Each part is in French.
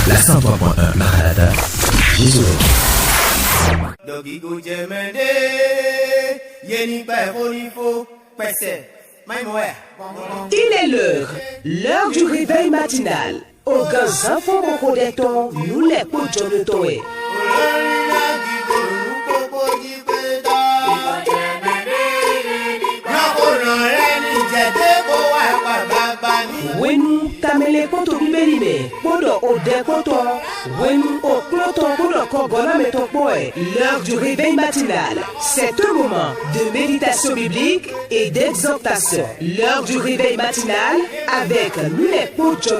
La 103.1 Maranatha, Jésus. Il est l'heure du réveil matinal. Aucun enfant mon codecton, nous les potes de Toé. Wenu tamele poto libelime, podo ode poto, wenu o cloton podo kogona metopoe. L'heure du réveil matinal, c'est un moment de méditation biblique et d'exhortation. L'heure du réveil matinal avec nous les potes de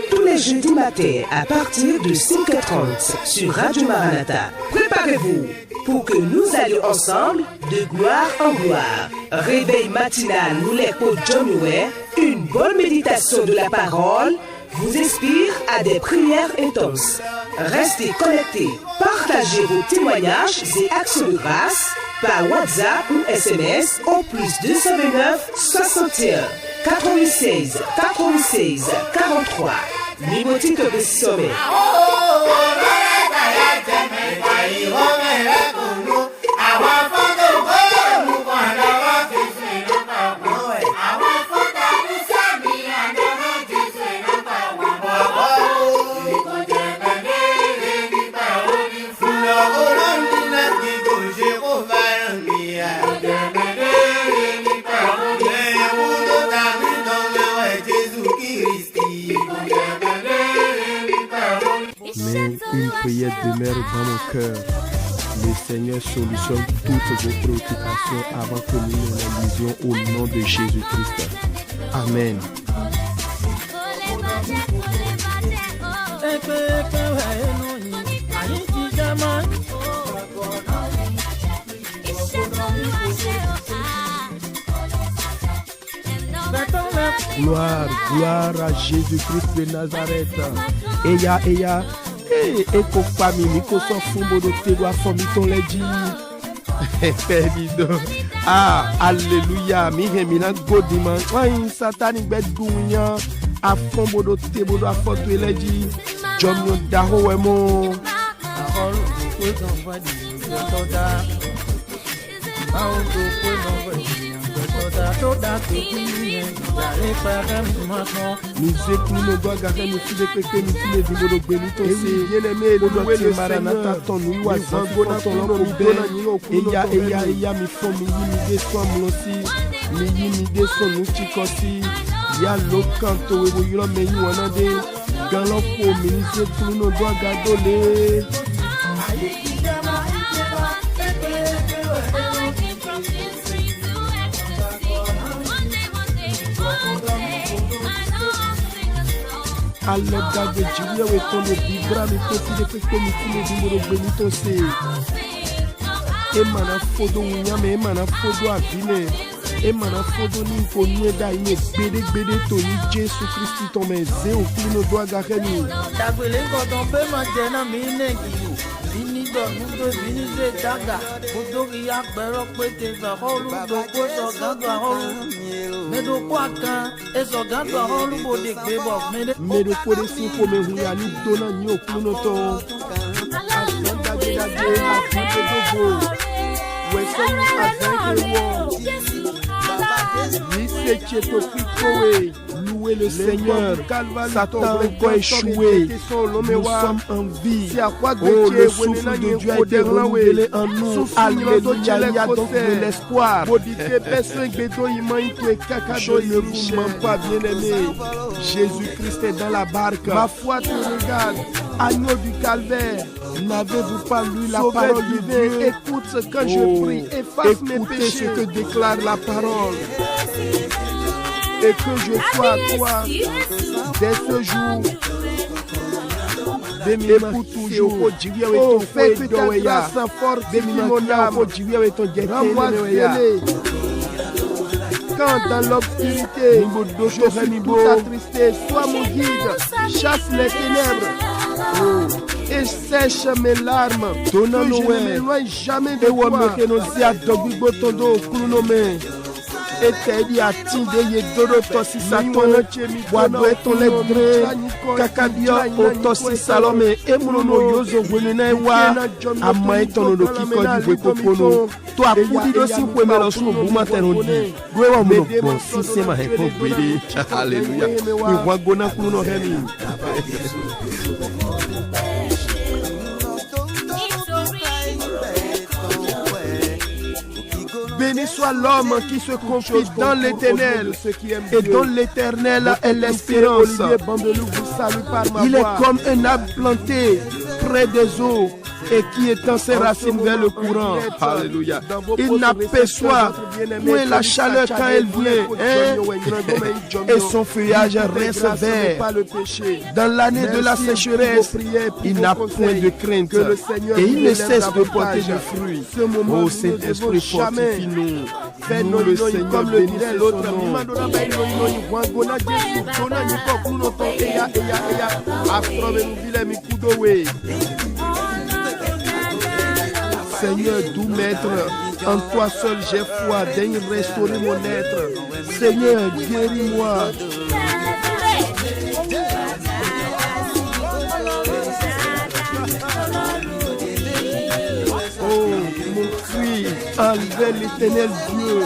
tous les jeudis matins à partir de 5h30 sur Radio Maranatha. Préparez-vous pour que nous allions ensemble de gloire en gloire. Réveil matinal, nous les potes de une bonne méditation de la parole vous inspire à des prières intenses. Restez connectés, partagez vos témoignages et actions de grâce par WhatsApp ou SMS au plus 229 61 96 96 43. Mimoti que de sommet. Mais une prière demeure dans mon cœur. Le Seigneur solutionne toutes vos préoccupations avant que nous ne réalisions au nom de Jésus-Christ. Amen. Gloire à Jésus-Christ de Nazareth. Eya, eko famille, ko so fumbo de te doit famille ton ledi. Ah, alléluia, mi hemina godima. Wai satani bet gunya, a fumbo de te bodo a foto ledi. Jom yo daho wemo. Nous écoutons nos doigts garder nous filles que nous filles du bodo benito c'est bien-aimé le Maranatha ton nous oiseau ton nom eya mi fo mi de so mo si mi de so nous chikosi ya lo kanto we yo me yin wona de galon fo mi ni se tous nos doigts garder Allega de Julia we ton de bigra mi tofi de peke mi file di moro benito se Emana fodo unyame emana fodo avine Emana fodo ni ko nieda ine bede to ni Jésus Christ ton meze o klino do agare ni Dagbele ko don pe ma je na mi nengi Vini do nudo vini ze daga Bodo ya gbero pe te fa holu do ko so ganga holu Medo kwa kan eso ganga holu bo de gbe bo Medo ko de si ko me huya ni dona ni o klino to Asanda de la de asante dogo We so ni asante wo Ni se cheto fikowe Louez le Seigneur, Satan va échouer. Nous sommes en vie. Oh, le souffle de Dieu a été renouvelé en nous. Alléluia, il y a donc de l'espoir. Je ne vous mens pas, bien-aimé. Jésus-Christ est dans la barque. Ma foi te regarde. Agneau du calvaire. N'avez-vous pas lu la parole de Dieu? Écoute ce que je prie. Efface mes péchés. Écoutez ce que déclare la parole. Et que je sois à toi dès ce jour et pour toujours. Oh, fais que ta grâce s'enforce mon âme. Rends-moi zélé. Quand dans l'obscurité, je suis tout attristé, sois mon guide, chasse les ténèbres. Oh, et sèche mes larmes. Que je ne m'éloigne jamais de toi. etedi atinde ye dodo tosi saton wado etole dre kakabio otosi salome emuno yozo gwenena wa ama etono do kikodi wekopono to akudi do si kwemelo sunu buma terondi gwewa mo bo sisema hepo gbede hallelujah we wagona kuno hemi. Béni soit l'homme qui se confie dans l'Éternel et dont l'Éternel est l'espérance. Il est comme un arbre planté près des eaux et qui étend ses racines vers le courant. Alléluia. Il n'aperçoit point la chaleur quand elle vient, et son feuillage reste vert. Dans l'année de la sécheresse, il n'a point de crainte et il ne cesse de porter du fruit. Ô Saint-Esprit, fortifie-nous. Fais-nous le Seigneur, comme le dirait l'autre. Seigneur, doux maître, en toi seul j'ai foi, daigne restaurer mon être. Seigneur, guéris-moi. Oh, mon cri, enlevez l'Éternel Dieu.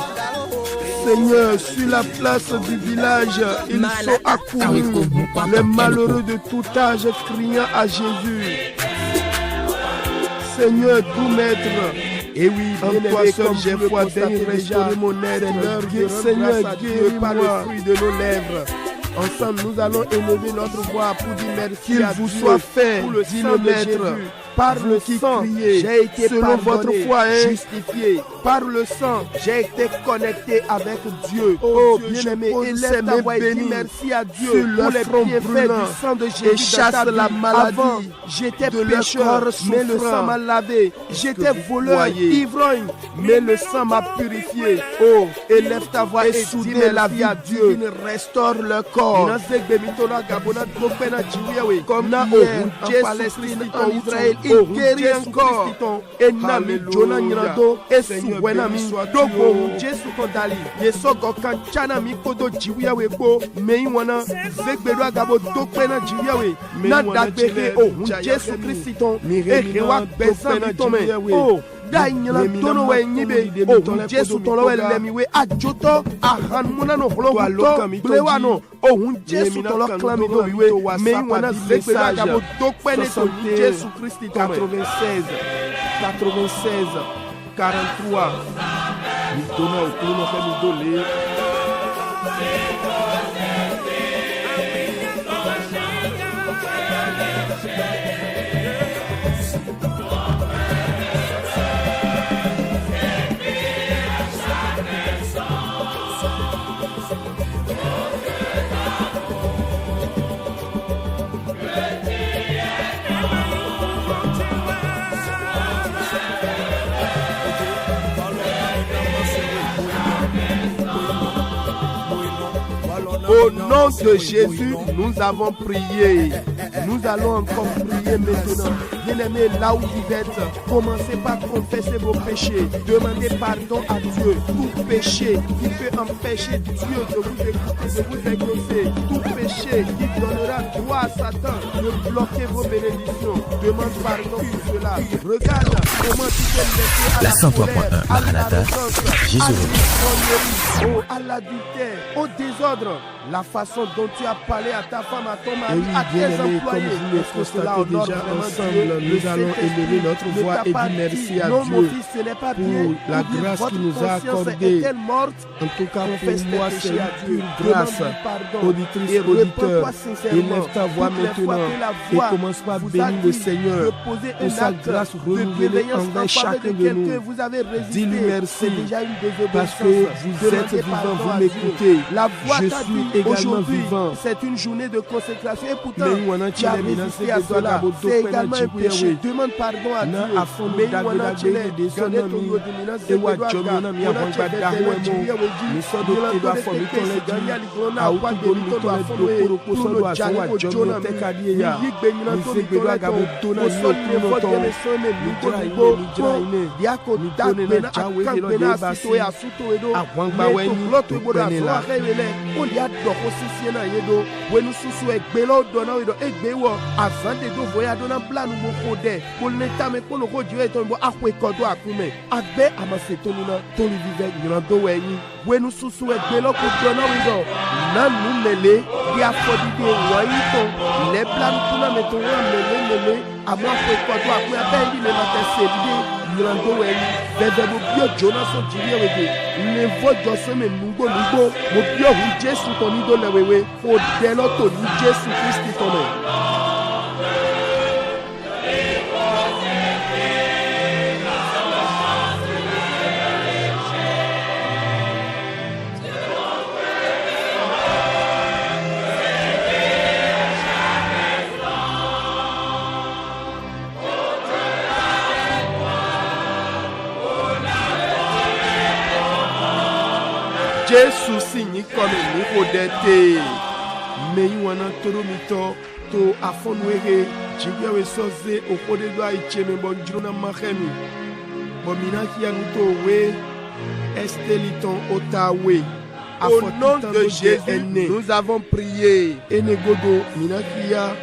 Seigneur, sur la place du village, ils sont accourus, les malheureux de tout âge criant à Jésus. Seigneur, doux maître, et oui, en toi seul j'ai foi, daigne restaurer mon être. Seigneur, guéris-moi le fruit de nos lèvres. Ensemble, nous allons élever notre voix pour dire merci qu'il vous soit fait, dit le maître. Par le sang, j'ai été selon votre foi justifié. Par le sang, j'ai été connecté avec Dieu. Oh bien-aimé, élève ta voix et dis merci à Dieu pour les bienfaits du sang de Jésus. Et chasse la maladie. Avant, j'étais pécheur, mais le sang m'a lavé. J'étais voleur, ivrogne, mais le sang m'a purifié. Oh, élève ta voix et dis la vie à Dieu. Restaure le corps. Comme hier, en Palestine, en Israël, il guérit encore. Et Nami Jonah Nirado et Souwenami Dogo Jesu Kondali. Yesogo Kanchana Mikodo Jiwiawe Ko Meiwana Zegbedwa Gabo Dokpena Jiwiawe. Nadabeke O Jesu Christon et Rewa Bensan Bitome. Oh, Danyana Tono Wenyibe O Jesu Tolo Lemiwe Adjoto Ahanmuna no Holoto Blewano O Jesu Tolo Klamido Wiwe Meiwana Zegbedwa Gabo Dokpena Jesu Christon. 96, 43. Nous donnons au clou notre idolé. Au nom de Jésus, nous avons prié. Nous allons encore prier maintenant. Bien-aimés, là où vous êtes, commencez par confesser vos péchés. Demandez pardon à Dieu. Tout péché qui peut empêcher Dieu de vous écouter, de vous exaucer. Tout péché qui donnera droit à Satan de bloquer vos bénédictions. Demande pardon pour cela. Regarde comment tu peux laisser à la colère, à l'arrogance, à l'adultère, au désordre. La façon dont tu as parlé à ta femme, à ton mari, à tes employés. Comme vous le constatez déjà ensemble, nous allons élever notre voix et dire merci à Dieu pour la grâce qu'il nous a accordée. En tout cas, pour moi, c'est une pure grâce. Auditrice, auditeur, élève ta voix maintenant et commence par bénir le Seigneur pour sa grâce renouvelée envers chacun de nous. Dis-lui merci parce que vous êtes vivant, vous m'écoutez. Je suis également vivant. C'est une journée de consécration et pourtant tu as résisté à cela. C'est également un péché. Demande pardon à Dieu. l'autre bout de la soie révélée. On y a donc aussi si on a yedo. When nous sous egbelo donna wedo egbewo avant de do voya donna bla nous bokode. Pour l'état mais pour le rodie ton bo akwe kodo akume. Agbe amasetonuna ton vive grando weni. When nous sous egbelo ko donna wedo. Nan nous lele di afodide waito. Les plans pour la mettre lele à moi akwe kodo akwe abendi le matin c'est Grando weni, bebe mo bio Jonas o jiri wede. Le vo jose me nugo mo bio hu Jesu to ni do lewewe. O de lo to ni Jesu Christi to me. Jésus signe comme niveau d'être. Mais il y a un toromito to afonwere. Jibiawe soze au côté de Haïti, bon Juna Mahemi. Bomina qui a nous we Esteliton Otawe. Au nom de Jésus, nous avons prié. Et Negodo Minakia.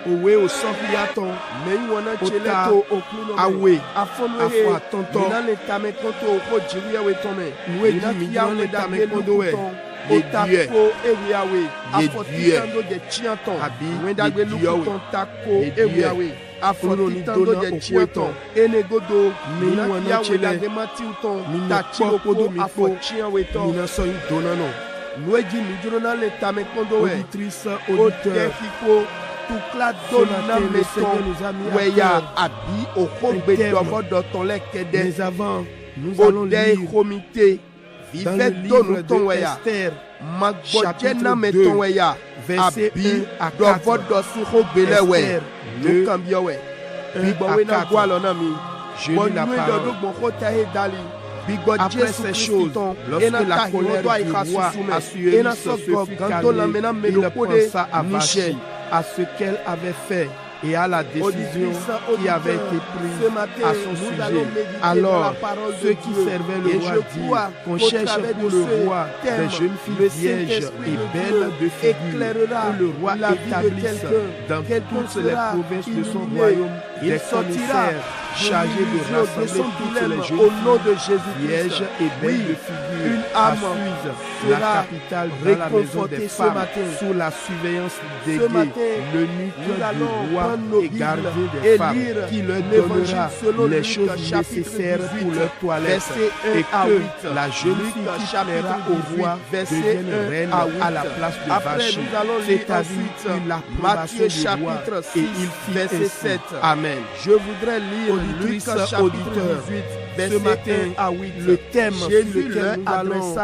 Owe o sofiaton mais wana cheleto okluno awe afwa tonton na le tame konto ko jiri awe tome we di mi wana tame kondo we otako ewi awe afotando de chianton wenda gbe lukuton tako ewi awe afotando de chianton enegodo mi wana chele de matiuton tachi okodo afo chiawe ton mina so donano noeji mi jona le tame kondo we auditrice auditeur tout la donne mettons weya abi okogbe dovo doton le kede mais avant nous allons lire comité vive don ton weya magboje na mettons weya verset 1 à 4 dovo dosu khobele we nous cambio we bibowe na gwa lona mi je lis la parole. Après ces choses, lorsque la colère du roi Assuérus se fut calmée, il pensa à Vachi, à ce qu'elle avait fait et à la décision qui avait été prise à son sujet. Alors, ceux qui servaient le roi dirent qu'on cherche pour le roi des jeunes filles vierges et belles de figure, que le roi établisse dans toutes les provinces de son royaume des commissaires chargés de rassembler toutes les jeunes filles vierges et belles de figure une âme la capitale dans la maison des femmes sous la surveillance d'Égué, l'eunuque du roi et gardien des femmes, qui leur donnera les choses nécessaires pour leur toilette, et que la jeune fille qui plaira au roi devienne reine à la place de Vachi. C'est-à-dire qu'il l'approbation du roi et il fit ainsi. Amen. Je voudrais lire auditrice, auditeur, ce matin, le thème sur lequel nous allons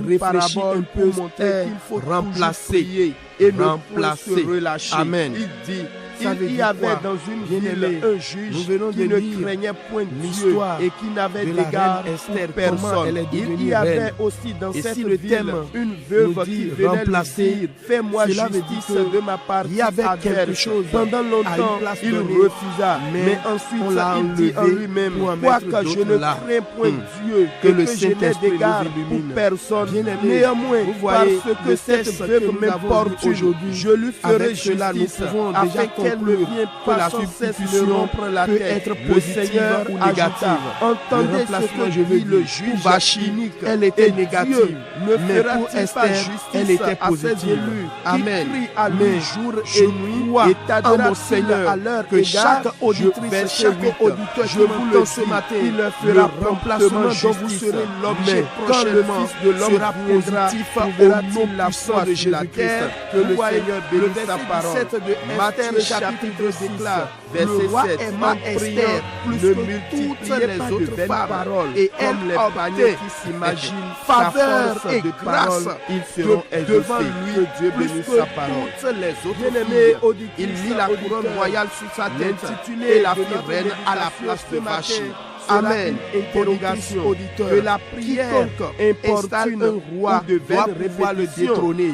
réfléchir un peu est remplacer et remplacer. Amen. Il dit, il y avait dans une ville un juge qui ne craignait point Dieu et qui n'avait d'égard pour personne. Il y avait aussi dans cette ville une veuve qui venait lui dire, fais-moi justice de ma part. Il y avait quelque chose. Pendant longtemps, il refusa. Mais ensuite, il dit en lui-même, quoique je ne crains point Dieu et que je n'ai d'égard pour personne, néanmoins, parce que cette veuve m'importune, je lui ferai justice afin qu'elle ne vienne pas sans cesse me rompre la tête. Le Seigneur ou négative. Entendez ce que je veux dire. Le juge Vachi, elle était négative. Mais pour Esther, elle était positive. Amen. À lui jour et nuit, et t'adora mon Seigneur à l'heure que chaque auditrice, chaque auditeur, je vous le ce matin, il leur fera remplacement dont vous serez l'objet prochainement. Quand le Fils de l'homme sera positif au nom puissant de Jésus-Christ, que le Seigneur bénisse sa parole. Matthieu chapitre déclare, verset 7, en priant, plus que toutes les autres femmes, et elle les paniers qui s'imaginent faveur et grâce, ils seront devant lui, Dieu bénisse sa parole. Toutes les autres filles, il mit la couronne royale sur sa tête, et la fit reine à la place de Vachi. Amen. Interrogation auditeur. Que la prière importune un roi doit pouvoir le détrôner.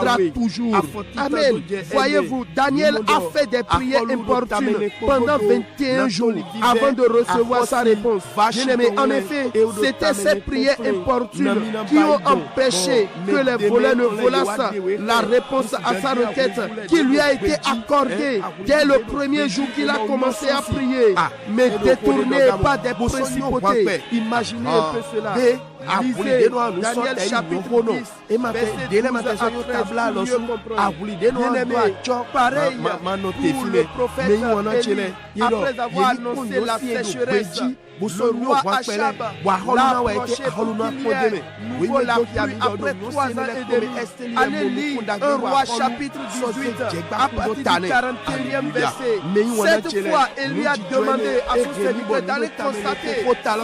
viendra toujours. Amen. Voyez-vous, Daniel a fait des prières importunes pendant 21 jours avant de recevoir sa réponse. Bien-aimé, en effet, c'était ces prières importunes qui ont empêché que les voleurs ne volassent la réponse à sa requête qui lui a été accordée dès le premier jour qu'il a commencé à prier, mais détourné par des principautés. Imaginez un peu cela. Lisez Daniel chapitre 10, verset 12 à 13, pour mieux comprendre. Pareil pour le prophète Élie, après avoir annoncé la sécheresse, le roi Achab l'a approché pour qu'il y ait nouveau la pluie après 3 ans et demi. Allez lire 1 roi chapitre 18 à partir du 41e verset. Cette fois, Élie a demandé à son serviteur d'aller constater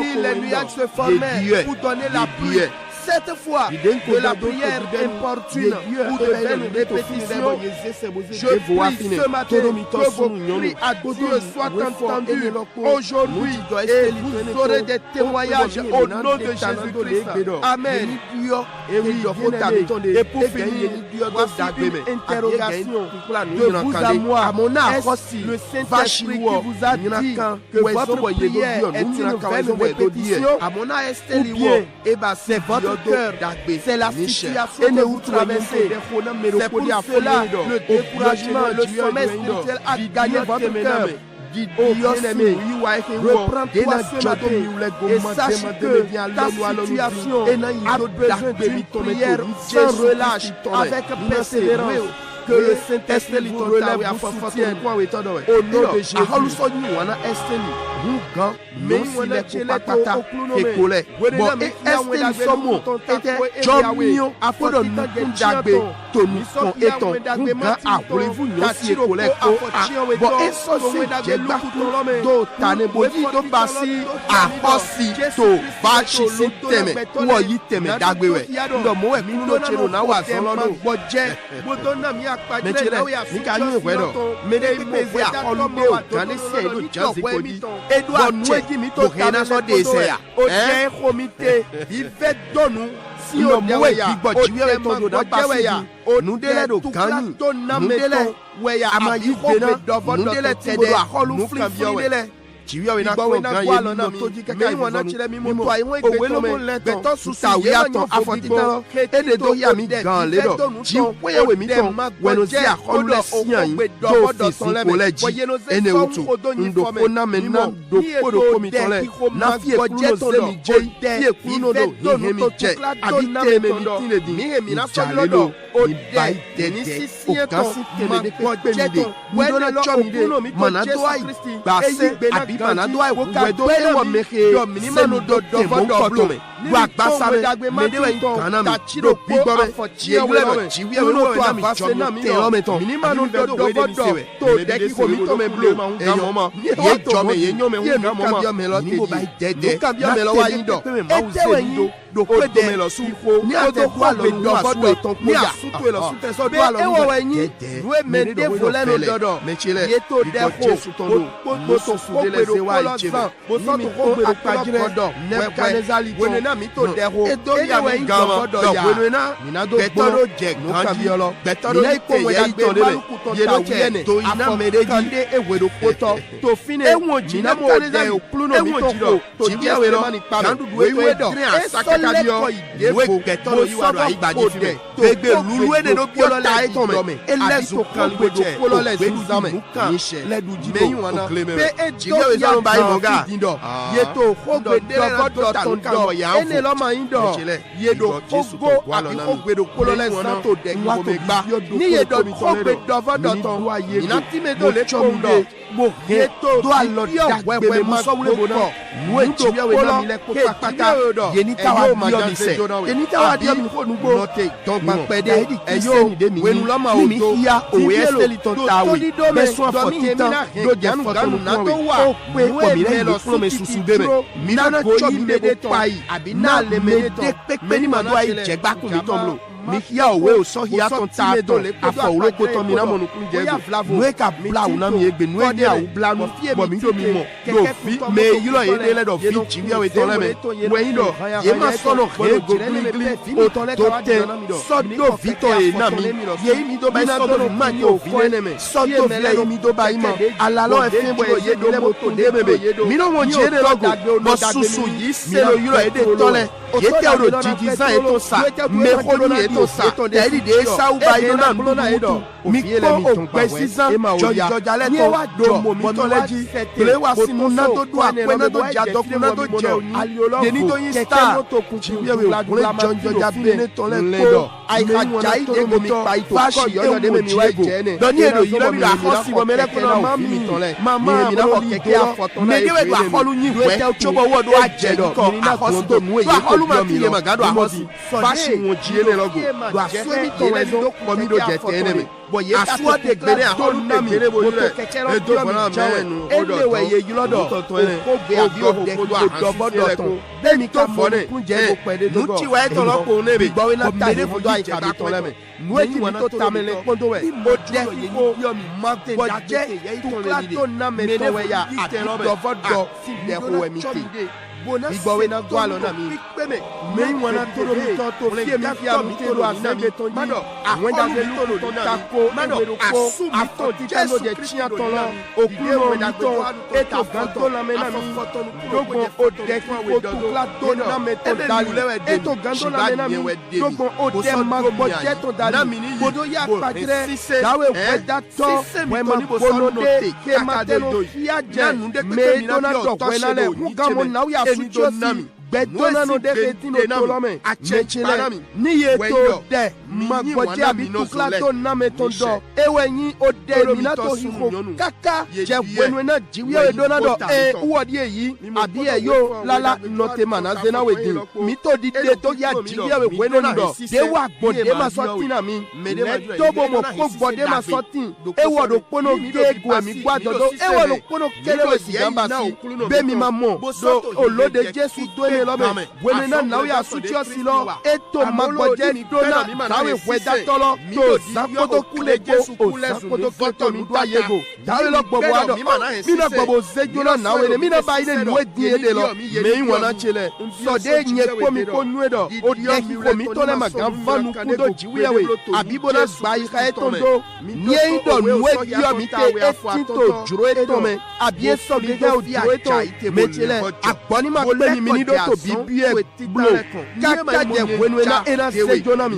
si les nuages se formaient pour donner la pluie. Cette fois, de la prière importune ou de vaine répétition, je prie ce matin que vos cris à Dieu soient entendus aujourd'hui et vous aurez des témoignages au nom de Jésus-Christ. Amen. Et pour finir, voici une interrogation de vous à moi. Est-ce le Saint-Esprit qui vous a dit que votre prière est une vaine répétition ou bien c'est votre cœur, c'est la situation que vous traversez. C'est pour cela le découragement, le sommeil spirituel a gagné votre cœur. Oh bien-aimé, reprends-toi ce matin et sache que ta situation a besoin d'une prière sans relâche, avec persévérance. Que le Saint-Esprit vous relève, vous soutienne au nom de Jésus. si o dewe gbigbo jiwe to do da basi nu dele do kan nu dele amayi gbena nu dele tede nu kan biwe jiwe we na ko gan ye no to ji kaka iwona chire mi mo to aiwon igbe to me beto susa wi aton afotita ede do ya mi gan le do ji we we mi ton wenu si akolu le sian yi do fi si ko le ji ene utu ndo ko na me na do ko do ko mi ton le na fi e je to mi je fi e ku no do he mi je abi te me mi tin le di mi na so lodo o ba ite ni sisi eto ma ko je to we do na cho mi de mana do ai gba se abi mana do ai we do e wo meke se mi do do vodo me wa gba sare me de we kana mi do gbigbo me ji ewu le ji wi ewu to avase na mi te o me ton mi ma no do vodo to de ki ko mi to me blo e yo mo ye jo me ye nyo me hu ga mo mo ni mo ba dede ka bi o me lo wa yin do e te we yin do ko de me lo su ni o to ko be do vodo ton ko ya sutu e lo sute so do alo ni we yin we me de fo le no dodo ye to de ko mo to fu de le se wa ije mo so to ko gbe pajire ne kanezali to na mi to de ho e do ya mi gan mo do ya ni na do betoro je kan di olo betoro ni ko we dagbe maluku to ta wi to ina mereji e wero poto to fine e won ji na mo de o pluno mi to ko to ji we lo kan dudu e we do e so le ko idefo betoro yi wa do igbaji fi me gbegbe lulu e de no bi o ta e to me e lezo kan gbe do ko lo le zu zame ni se le du ji meyin wana pe e ji we so ba mo ga ye to ko gbe do ton do ene lo ma yin do ye do ogo abi ko gbe do ko lo le san to de ko me gba ni ye do ko gbe do vodo ton ina ti me do le ko do mo ye to do alo dagbe me mo so wule bo na we ji we na mi le ko patata ye ni ta wa di o mi se ye ni ta wa di o mi ko nu go ton gba pede e yo wenu lo ma o do o ye steli ton ta wi be so fotitan do je fotonu na to wa pe ko mi le lo so me susu be me mi na ko yi me de pai abi na le me de pe ni ma do ai je gba kun mi ton lo mi kia owe o so hia ton ta to afo oro ko ton mi na mo nu kun je go nu e ka bla u na mi egbe nu e de a u bla nu bo mi do mi mo do fi me yi lo ye de le do fi ji wi we ton le me we yin do ye ma so no re go gli o ton le ka te so do vi to e na mi ye mi do ba so do ma ni o fi ne me so do vi mi do ba yi mo ala lo e fi bo ye do mo to de bebe mi no mo je de logo mo susu yi se lo yi lo e de ton le ye te o do jiji zan e ton sa me ko ni e ton sa tẹ̀lé de sáwù bá yín náà gbọ́nà yín dọ̀ mi kọ́ ògbẹ́ sísan jọjọjà lẹ́tọ̀ jọ mọ̀mítọ́lẹ́jì tẹ̀lé wa sínú náà tó dún àpẹ́ náà tó jà dọ́kun náà tó jẹ òní yẹni tó yin star jìwéwé òkúnlẹ̀ jọjọjà bẹ́ẹ̀ ńlẹ́dọ̀ àìkàjà ìdè gomi pa ìtò kọ́ yọ̀yọ̀ dé mi wáyé jẹ́ ní lọ́ní èdò yìí lọ́mí àkọ́sí wọn mẹ́rẹ́kùnrin náà mi mama olórí kẹ̀kẹ́ afọ̀tọ́ náà èdè wẹ̀gbẹ̀ àkọlù yín wẹ̀ tsobo wọ́ọ̀dù àjẹdọ̀ àkọ́sí tó nù èyí àkọlù máa fi yé magado àkọ́sí fáṣí wọn jí ẹlẹ́ lọ́gò do àsúwẹ́mí tọ̀wẹ́ tó pọ̀ mí do jẹ tẹ́ ẹnẹ́mẹ́ asuwade gbere akọlu gbere bo rẹ edo fana mẹnu elewe ye yulọdọ ko be abi o de ko dọbọdọ tọn bẹẹni tó fọ ne nutiwa ye tọlọ ko ne bi ko mere foto ayi kabi tọn lẹmẹ nuweji mi tó tamẹlẹ kpọndọ wẹ o dẹ ko magbọjẹ tukla tó namẹ tọwẹ ya àti dọbọdọ dẹko wẹ mi te igbọwe na gbọ alọ na mi mẹyin wọn na toro mi tọ to fiye mi fi ami toro asẹnge tọ yi àwọn jáde toro ní tako ewéro ko afọ títẹ ló jẹ tiɲɛ tọlọ okulo mi tọ eto gan tó lamẹ na mi dogbọn odẹ kiko tukla tó lamẹ tó dali eto gan tó lamẹ na mi dogbọn odẹ magbọjẹ tó dali kodo ya kpajẹ dawe wẹda tọ wẹma bolode kematelo fiyajẹ mẹdona dọgbẹ nalẹ ngamo naw ya sutiosi gbẹdọnanu dẹkẹ tino tolọmẹ mẹtsẹlẹ niye to dẹ magbọjẹ abi tukla to namẹ tó dọ ewé yin o dẹ mina to hiho kaka jẹ wẹnu na jiwia edona dọ wọdi eyi abi ẹ yo lala nọtẹma na zenawe din mi to di de to ya jiwia wẹnu dọ de wa gbọdẹ ma sọtin na mi lẹ tobo mo ko gbọdẹ ma sọtin ewọ do kpono keegu ẹmi gbadọdọ ewọ do kpono kelewe sigamba si bẹẹ mi ma mọ do olóde Jésù tó ẹ lọ́mẹ wẹ́nu náà náà yà sùtìọ́ sí lọ ètò magbọ́jẹ́ dọ́nà táwọn ìwé dátọ́lọ́ tó zankoto kúlẹ̀ kó o zankoto kọ́tọ̀ mi tó ayégo táwọn lọ gbọ̀bọ̀ adọ̀ mina gbọ̀bọ̀ zẹ́jọ́ náà náà wẹ̀lẹ̀ mina bá ilé nuwé dín èdè lọ mẹ́yìn wọn náà tselẹ̀ sọ̀dẹ́ yẹn kó mi kó nuwé dọ̀ o dẹ́ kí kó mi tó lẹ́ ma gan fanu kúndó jiwúyẹ̀wé àbíbó náà gba ìka ẹ̀ tó ń do nyẹ́yìn dọ̀ nuwé yíyọ̀ mi tẹ etí tó jùrọ̀ ètò mẹ́ àbí esọ̀gẹ́gẹ́ o jùrọ̀ ètò mẹ́tselẹ̀ àgbọ̀nì ma gbé mi ní dọ́tò bíbíẹ bulo kaka jẹ wẹnu ena ena sejo na mi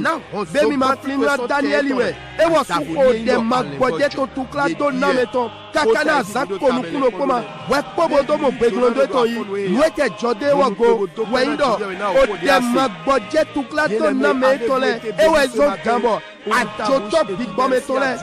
bẹẹmi ma filimi na Danieli wẹ ewọ suko dẹ ma gbọdẹ to tukla to namẹ tán kaka na zakonu kulo kpoma wẹ kpọbọ tó mo gbẹgbẹlẹ tó yi nuwẹ tẹ jọde wọ go wẹyin dọ o dẹ ma gbọdẹ tukla to namẹ tán lẹ ewọ ẹzọ ganbọ adzotọ bigbọmẹ tán lẹ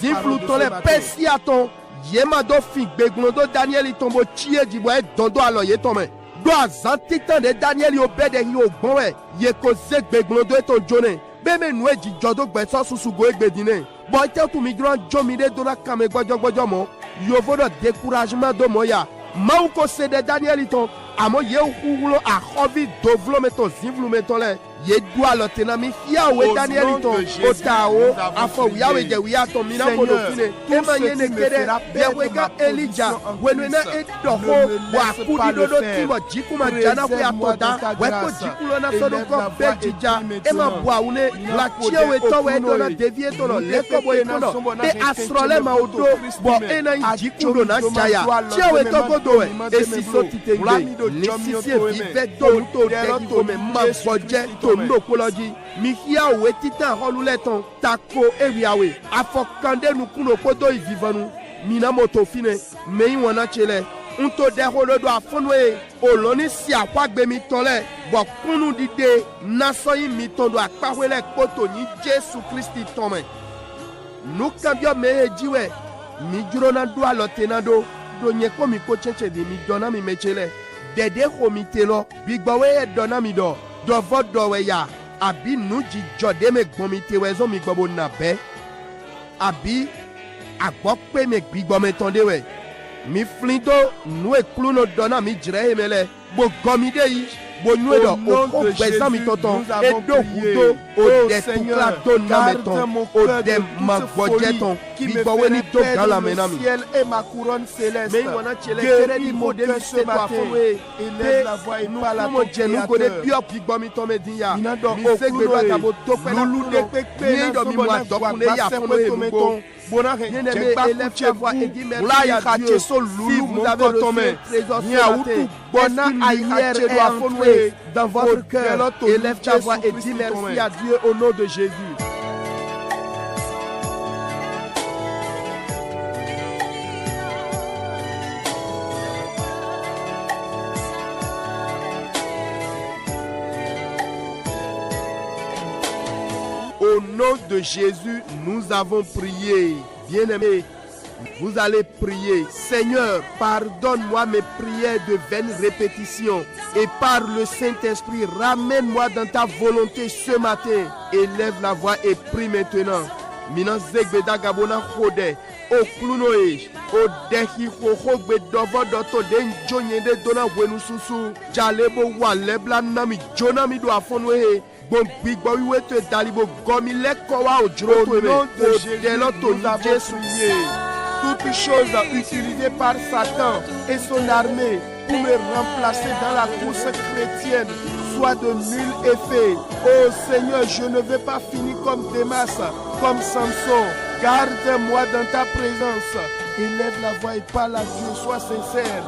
ziflu tán lẹ pẹsia tán yéma dọ fin gbẹgbẹlẹ tó Danieli tán bo tiye dìbò ẹ dọdọ alọ yé tán mẹ do azan titan de Daniel yóò bẹ́ẹ̀ de yín o gbọ́n wẹ̀ yẹ kó zé gbẹ̀gbọ́n do ètò jóni bẹ́ẹ̀ mi nù èjì jọ́dọ̀ gbẹ̀sọ́ susu go egbèdínné bọ́n tẹ́ tún mi dúró jómi dé dọ́là kàmi gbọ́jọ́gbọ́jọ́ mọ́ yòówó dọ̀ découragement do mọ́ ya máa kó se de Daniel tán àmọ́ yẹ wúwo àkọ́bí dòvúlò mẹ́tọ̀ zívúlò mẹ́tọ̀ lẹ̀ yẹ du alọ tẹ̀nà mi fíyàwó Daniel tán o ta o afọ wíyàwó jẹ wíyà tán mi náà kó ló fi ne e ma yé ne kéde yẹwé ká Elija wẹnu iná e dọ̀kó wà kúdi dodo tìmọ̀ jíkú ma jana kó yà tọ̀ da wẹ́ kó jíkú lọ́nà sọ́dọ̀ kọ́ bẹ́ẹ̀ jíjà e ma bu àwọn ne la tiẹ̀wé tọ́wọ́ ẹ dọ́nà dévié tọ̀nà lẹ́kọ̀bọ̀ yẹ kọ́nà e asọ̀rọ̀lẹ̀ ma o do bọ̀ e na jíkú lọ́nà jaya tiẹ̀wé tọ́kọ̀ do wẹ̀ esi so tite gbé ní sisi èfi fẹ́ dọ́nu tó dẹ́gi tó mẹ́ ma bọ̀jẹ́ tó ndo kpolɔdzi mixia òwe titan xɔlulɛ tɔn tako ewiawe afɔkande nukuno kpodo ivivɔnu mina moto fine meyi wɔna tse lɛ ŋuto ɖe xɔ ɖo afɔnue olɔni si akɔ agbemi tɔn lɛ bɔ kunu dide nasɔyi mi tɔn do akpaxɔe lɛ kpoto nyi Jesu Kristi tɔn mɛ nukabiɔ me ye dziwɛ mi dzro na do alɔ tena do nye kpɔ mi ko tsɛtsɛ de mi dɔna mi me tse lɛ dɛde xɔ mi te lɔ bigbɔwe yɛ dɔna mi dɔ dɔvɔ dɔwɛ ya àbí nùjì jọ̀dé mi gbọ́n mi tewẹ́ zọ́n mi gbọ́ bo nà bẹ́ àbí àgbọ́ pé mi gbígbọ́ mi tán dé wẹ̀ mi filin tó nu ekulu no dọ́nà mi jìrẹ́ yé mi lẹ̀ bo gọ́ mi dé yìí bo nu edɔ o ko gbɛzã mi tɔtɔ edo hudo o dɛ tukla to na mi tɔn o dɛ magbɔdze tɔn bigbɔwe ni to gala mi na mi. mais wana tiɛlɛ kɛrɛ ni mo de mi se to afɔwe pe nukumo jɛnu ko de biɔ bigbɔ mi tɔn mi di ya mi se gbe do akabo to pɛ na kulo ni dɔ mi mu adɔkun ne ya fɔlɔ ye nugo Bien-aimé, élève ta voix et dis merci à Dieu. Si vous avez reçu le trésor ce matin, esprit lumière est entré dans votre cœur. Élève ta voix et dis merci à Dieu au nom de Jésus. Au nom de Jésus, nous avons prié. Bien-aimés, vous allez prier. Seigneur, pardonne-moi mes prières de vaines répétitions. Et par le Saint-Esprit, ramène-moi dans ta volonté ce matin. Élève la voix et prie maintenant. Minan zegbeda gabona khode o klunoe o dehi khogbe dovo doto den jonyende dona wenu susu jalebo wa lebla nami jonami do afonwe bon bigbo wiwe te dalibo gomi lekowa ojro to me o deloto ni Jésus yé. Toutes choses utilisées par Satan et son armée pour me remplacer dans la course chrétienne soit de nul effet. Oh Seigneur, je ne veux pas finir comme Démas, comme Samson. Garde-moi dans ta présence. Élève la voix et parle à Dieu, sois sincère.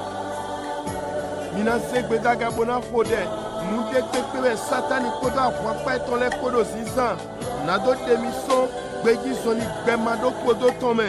Nous détectons Satan et Koda, Wapa et Tolé Kodo Zizan. Nado Demiso, Begi Zoni, Bemado Kodo Tome.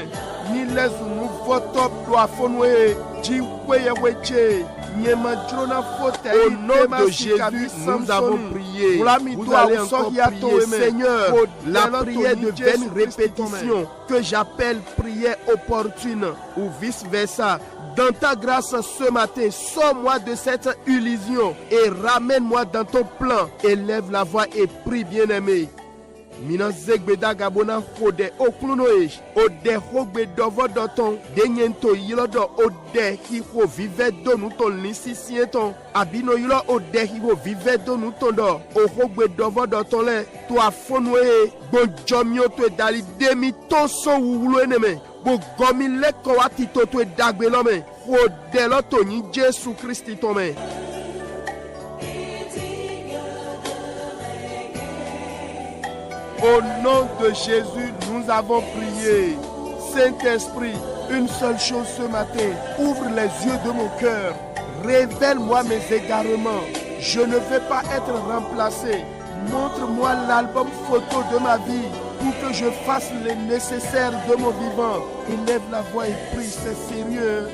Ni les nous votons, doit fonouer, Jiweye Weche. Au nom de Jésus, nous avons prié. Vous allez encore prier, Seigneur, la prière de vaine répétition que j'appelle prière opportune ou vice-versa. Dans ta grâce ce matin, sors-moi de cette illusion et ramène-moi dans ton plan. Élève la voix et prie, bien-aimé. Mina zegbeda gabona khode oklunoe ode khogbe dovo doton denyento yilodo ode hiko vive donu ton lisisieton abino yilo ode hiko vive donu tondo o khogbe dovo doton le to afonwe gbojomio to dali demi ton so wulo eneme bo gomi le ko wati to to dagbe lome ode lo to ni Jésus Christ tome. Au nom de Jésus, nous avons prié. Saint-Esprit, une seule chose ce matin, ouvre les yeux de mon cœur. Révèle-moi mes égarements. Je ne veux pas être remplacé. Montre-moi l'album photo de ma vie pour que je fasse le nécessaire de mon vivant. Élève la voix et prie, c'est sérieux.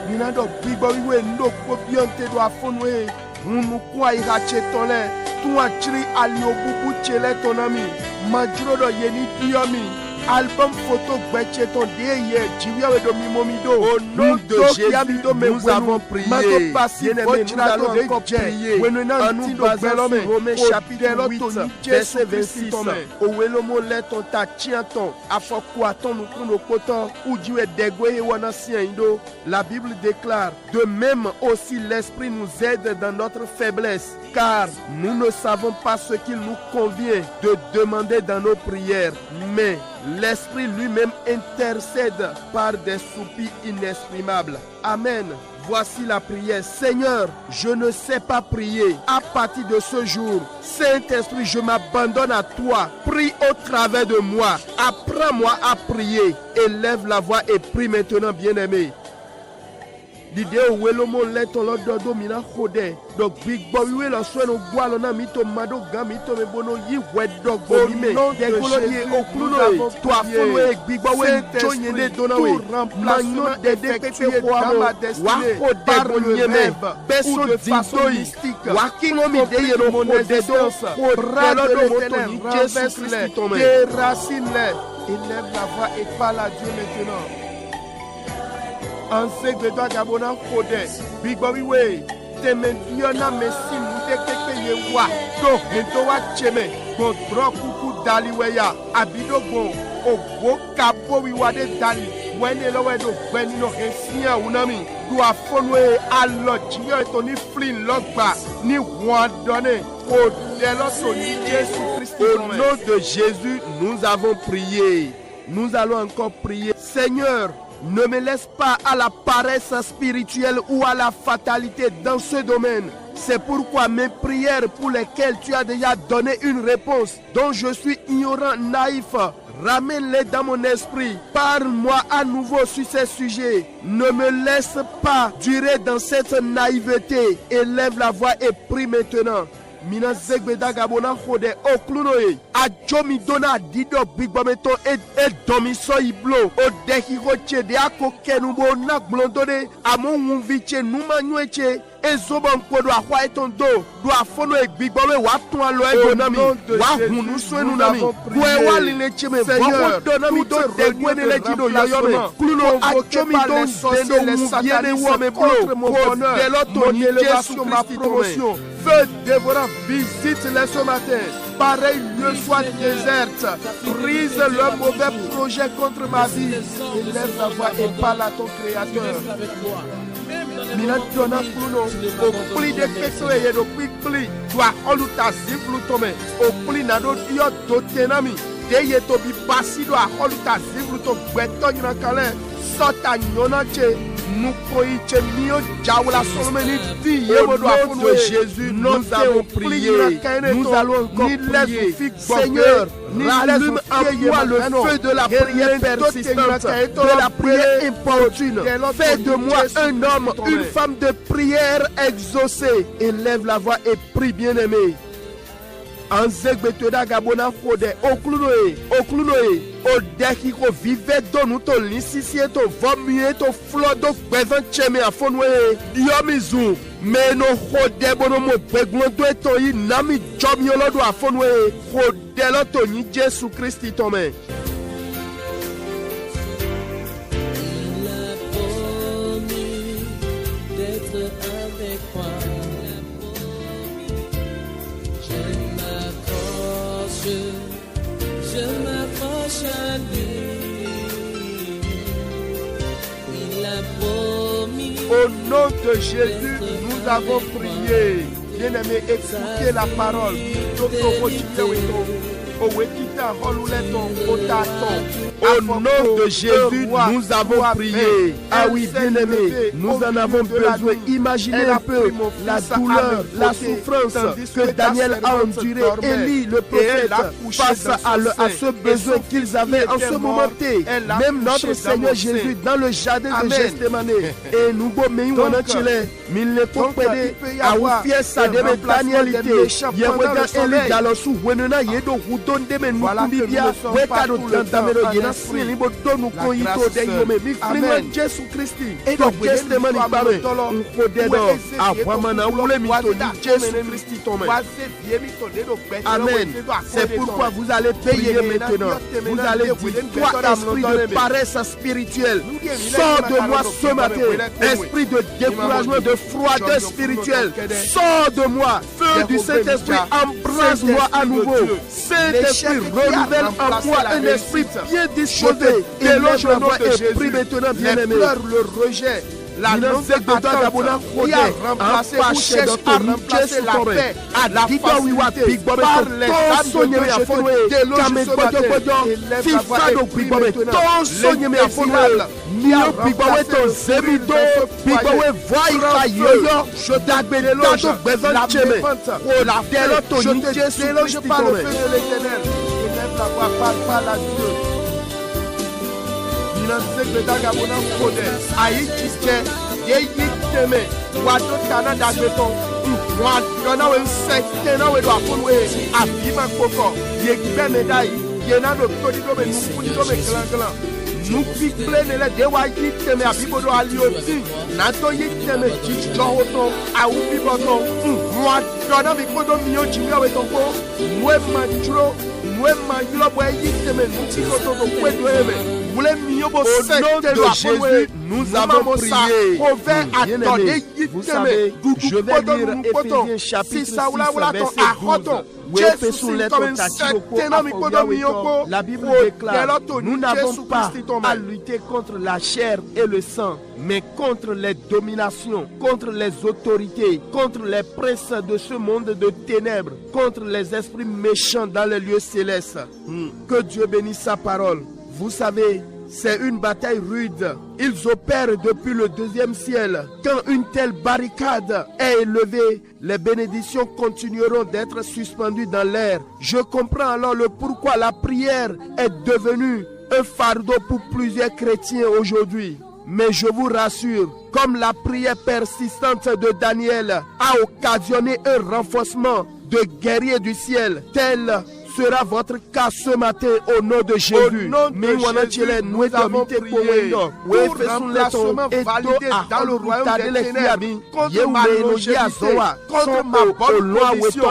Minando biboiwe ndo kobiante do afonwe. Nous quoi irache tole. Toi chri aliobubu chele tonami majuro yeni piomi album photo gbeche ton deye jiwiawe do mimomido. Au nom de Jésus, nous avons prié. Bien-aimés, nous allons encore prier. En nous basant sur Romains chapitre 8 verset 26. Owelomo leton ta chianton afokwa ton nukuno koton ujiwe degwe wana siendo. La Bible déclare: de même aussi l'Esprit nous aide dans notre faiblesse, car nous ne savons pas ce qu'il nous convient de demander dans nos prières, mais l'Esprit lui-même intercède par des soupirs inexprimables. Amen. Voici la prière. Seigneur, je ne sais pas prier. À partir de ce jour, Saint-Esprit, je m'abandonne à toi. Prie au travers de moi. Apprends-moi à prier. Élève la voix et prie maintenant, bien-aimé. L'idée où le monde l'est en l'ordre dominant chodé. Donc, big boy, où est le soin au bois, l'on a mis ton mado, gamito, mais bono, y wet dog, bonimé. Des coloniers au clouno, toi, follow, big boy, joignez les donneurs, magnon, des défectueux, par le rêve, besso de façon mystique, walking on me, des héros, des danses, rado, Jésus-Christ, déracine-les, élève la voix et parle à Dieu maintenant. En segredo gabona kode big boy way temendiona mesi mude keke yewa to hento wa cheme bon brokuku dali weya abido bon ogbo kabo wiwade dali wene lowedo benino hesia unami do afonwe alo jiyo to ni flin logba ni won donné au déloto ni Jésus-Christ. Au nom de Jésus, nous avons prié. Nous allons encore prier. Seigneur, ne me laisse pas à la paresse spirituelle ou à la fatalité dans ce domaine. C'est pourquoi mes prières pour lesquelles tu as déjà donné une réponse, dont je suis ignorant, naïf, ramène-les dans mon esprit. Parle-moi à nouveau sur ces sujets. Ne me laisse pas durer dans cette naïveté. Élève la voix et prie maintenant. Mina zegbeda gabona khode oklunoye ajomi dona dido bigbameto e domiso iblo o dehi roche de akokenubo na glondode amon viche numa nyweche ezoban kodo ahwa etondo do afono egbigbawe wa tun alo egonami wa hunu swenu nami we wa lile cheme Seigneur donami do degwene le jido yoyome kluno ajomi don dendo muviene wo me blo de l'autre mon élévation ma promotion. Feu dévorant, visite les ce matin. Pareil lieu soit déserte. Brise le mauvais projet contre ma vie. Élève la voix et parle à ton Créateur. Mina donna kuno o pli de peso e do pli toi oluta zivlu tome o pli na do dio do tenami de ye to bi basi do oluta zivlu to gbeto nyina kale sota nyona che nukoiche mio jaoula solomeni di yemo do afunu de Jésus nous avons prié. Nous allons encore prier. Seigneur, rallume en moi le feu de la prière persistante, de la prière importune. Fais de moi un homme, une femme de prière exaucée. Élève la voix et prie, bien-aimé. Anzegbetoda gabona fode oklunoe odeki ko vive donu to lisisie to vomue to flodo bezan cheme afonwe diomizu meno khode bono mo beglondo to yi nami jomi olodo afonwe khode lo to ni Jésus Christ tome. Je m'approche à lui. Il a promis. Au nom de Jésus, nous avons prié. Bien-aimé, écoutez la parole. Au nom de Jésus, nous avons prié. Ah oui, bien-aimé, nous en avons besoin. Imaginez un peu la douleur, la souffrance que Daniel a enduré. Élie, le prophète, face à ce besoin qu'ils avaient en ce moment. Même notre Seigneur Jésus, dans le jardin de Gethsemane, et nous gommons chile, mille compédés, à vous fier sa Danielité. Yevoda Élie, dans le sous, Wenena, Yedo, Hudon, Demen, Mukubibia, Wekado, Tantamero, Yena, Silibo, Donu, Koito, Deyome, Miflin, Jésus Christ, et donc Gethsemane, Barre, Ukodedo, Avamana, Oule, Mitoni, Jésus Christ, Tome. Amen. C'est pourquoi vous allez payer maintenant. Vous allez dire, toi, esprit de paresse spirituelle, sors de moi ce matin. Esprit de découragement, de froideur spirituelle, sors de moi. Feu du Saint-Esprit, embrasse-moi à nouveau. Saint-Esprit, renouvelle en moi un esprit bien disposé. Éloge le nom et prie maintenant, bien-aimé. Le rejet. La non-sécurité qui a remplacé ou cherche à remplacer la paix, à la facilité, par les âmes de Dieu, déloge ce matin, élève la voix et prie maintenant. L'indésirable qui a remplacé le zémido, je t'appelle la méfante, je te déloge par le feu de l'Éternel. Élève la voix, parle à Dieu. Aïtiste, Yeyiteme, Wado Tana Dabeton, Wadona will set Tena with Wapunwe, Abima Koko, Yekbenedai, Yenado Todido, Nukudido, Glan. Nous piquons les dewa yiteme abibodo alioti nato yiteme chichoto aubiboto moi dona bikodo mio chimia wetonko mwe manjuro mwe manjuro bwa yiteme nuchikoto to kwedo eme mule mio bo sete de Jésus nous avons prié. Vous savez, je vais lire Éphésiens chapitre 6 verset 12. La Bible déclare, nous n'avons pas à lutter contre la chair et le sang, mais contre les dominations, contre les autorités, contre les princes de ce monde de ténèbres, contre les esprits méchants dans les lieux célestes. Que Dieu bénisse sa parole. Vous savez, C'est une bataille rude. Ils opèrent depuis le deuxième ciel. Quand une telle barricade est élevée, les bénédictions continueront d'être suspendues dans l'air. Je comprends alors le pourquoi la prière est devenue un fardeau pour plusieurs chrétiens aujourd'hui. Mais je vous rassure, comme la prière persistante de Daniel a occasionné un renforcement de guerriers du ciel, tel sera votre cas ce matin au nom de Jésus. Au nom de Jésus, nous avons prié pour remplacement validé dans le royaume des ténèbres contre ma longévité, contre ma bonne position.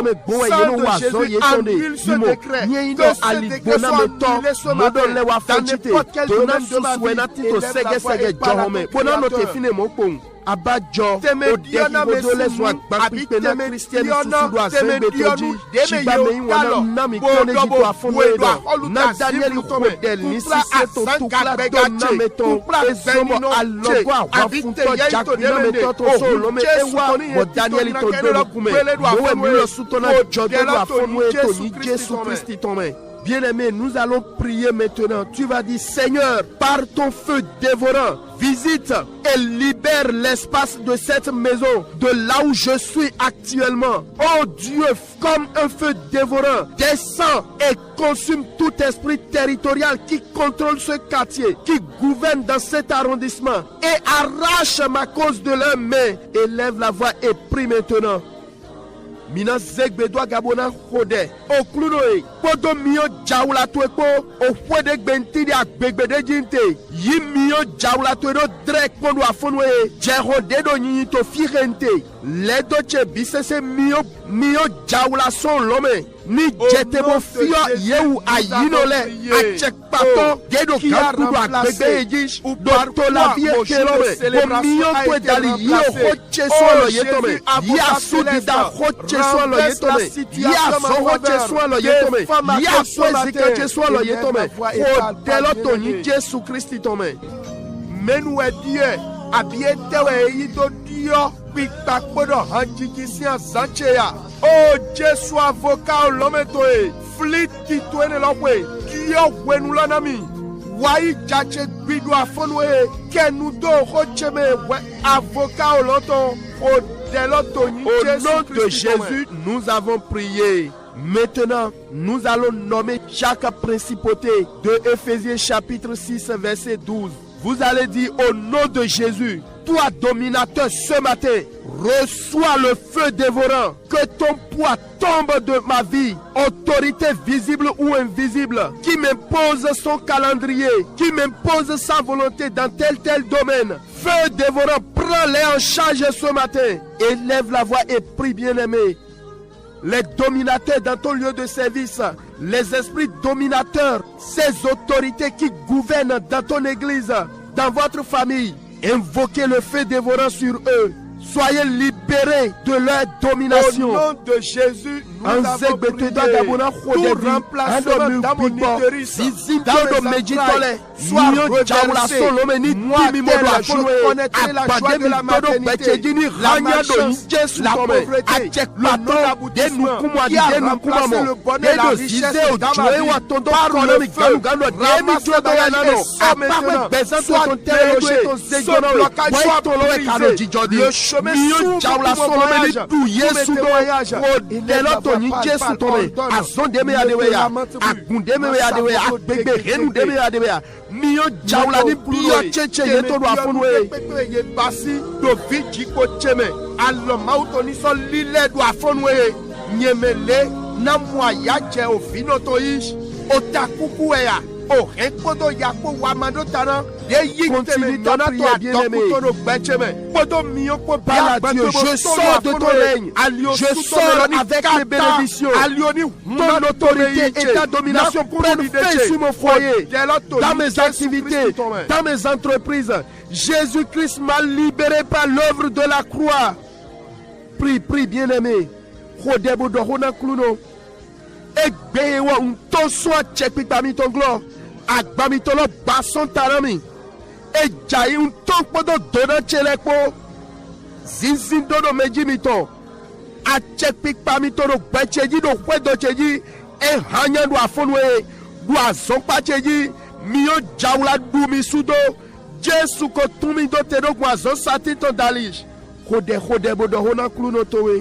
Sang de Jésus annule ce décret. Que ce décret soit annulé ce matin dans n'importe quel domaine de ma vie. Élève la voix et parle à ton Créateur. Abadjo odefodole zwa gbakpipe na kristiani susudu azembetoji shiba meiwana nami kane jido afonoedo na Daniel hodel nisi seto tukla don na meton ezomo alogo awafunto jakpi na meton to solome ewa mo Daniel to dolo kume mowe milo sutona jodolo afonoedo ni Jésus Christi tome. Bien-aimé, nous allons prier maintenant. Tu vas dire, Seigneur, par ton feu dévorant, visite et libère l'espace de cette maison, de là où je suis actuellement. Oh Dieu, comme un feu dévorant, descend et consume tout esprit territorial qui contrôle ce quartier, qui gouverne dans cet arrondissement et arrache ma cause de leurs mains. Élève la voix et prie maintenant. Mina zegbedwa gabona hode oklunoe podo mio jawla tweko ofwede gbentidi agbegbede jinte yi mio jawla twero drek podo afonwe jehode do nyi to firente ledo che bisese mio jawla son lome ni jetebo fio yewu ayinole achek pato gedo gakudo agbegbe eji do la vie kelome o mio to dali yo hoche solo yetome ya sudida hoche swalo yetome ya sohoche swalo yetome ya kwezikache swalo yetome o deloto ni Jésus Christ tome menu edie abietewe yido dio pipa podo hanjiki si azancheya o Jésus avocat lometoe fliti twene lokwe dio wenula nami wai jache bidu afonwe kenudo hocheme avocat oloto o deloto ni Jésus. Au nom de Jésus, nous avons prié. Maintenant, nous allons nommer chaque principauté de Éphésiens chapitre 6 verset 12. Vous allez dire au nom de Jésus, toi dominateur ce matin, reçois le feu dévorant, que ton poids tombe de ma vie, autorité visible ou invisible, qui m'impose son calendrier, qui m'impose sa volonté dans tel domaine. Feu dévorant, prends-les en charge ce matin. Élève la voix et prie, bien-aimé. Les dominateurs dans ton lieu de service, les esprits dominateurs, ces autorités qui gouvernent dans ton église, dans votre famille, invoquez le feu dévorant sur eux. Soyez libérés de leur domination. Au nom de Jésus, nous avons prié. Tout remplacement dans mon utérus, dans mes entrailles, soit reversé. Moi, je connaîtrai la joie de la maternité, la malchance, la pauvreté, le non-aboutissement, qui a remplacé le bonheur et la richesse dans ma vie. Par le feu, ramasse-le dans la tête. Et maintenant, soit délogé, ce blocage soit brisé. Le chemin s'ouvre pour mon voyage, pour mes témoignages. Deloto ni Jésus tome azondeme adeweya agundeme adeweya agbegbe renudeme adeweya miyo jawla ni biyo cheche yeto do afonwe ye basi do viji ko cheme alo mauto ni so lile do afonwe nyemele na moya je ofino to ish otakuku eya o renkodo yako wamado tana de yiteme tana to adokuto no gbecheme podo miyo ko bia Dieu, je sors de ton règne, je sors avec mes bénédictions, ton autorité et ta domination prennent fin sur mon foyer, dans mes activités, dans mes entreprises. Jésus-Christ m'a libéré par l'œuvre de la croix. Prie, bien-aimé. Rodebo do hona kluno. Egbewa unto soit check parmi ton gloire. Agbami tolo bason tarami. Ejayi unto podo dona chelekpo. Zinzindo do mejimito. A check parmi tolo becheji do kwedo cheji. E hanya do afonwe. Do azon pacheji. Mio jaula dumi sudo. Jesu ko tumi do te do kwa zon sati ton dalish. Hode bodo hona kluno towe.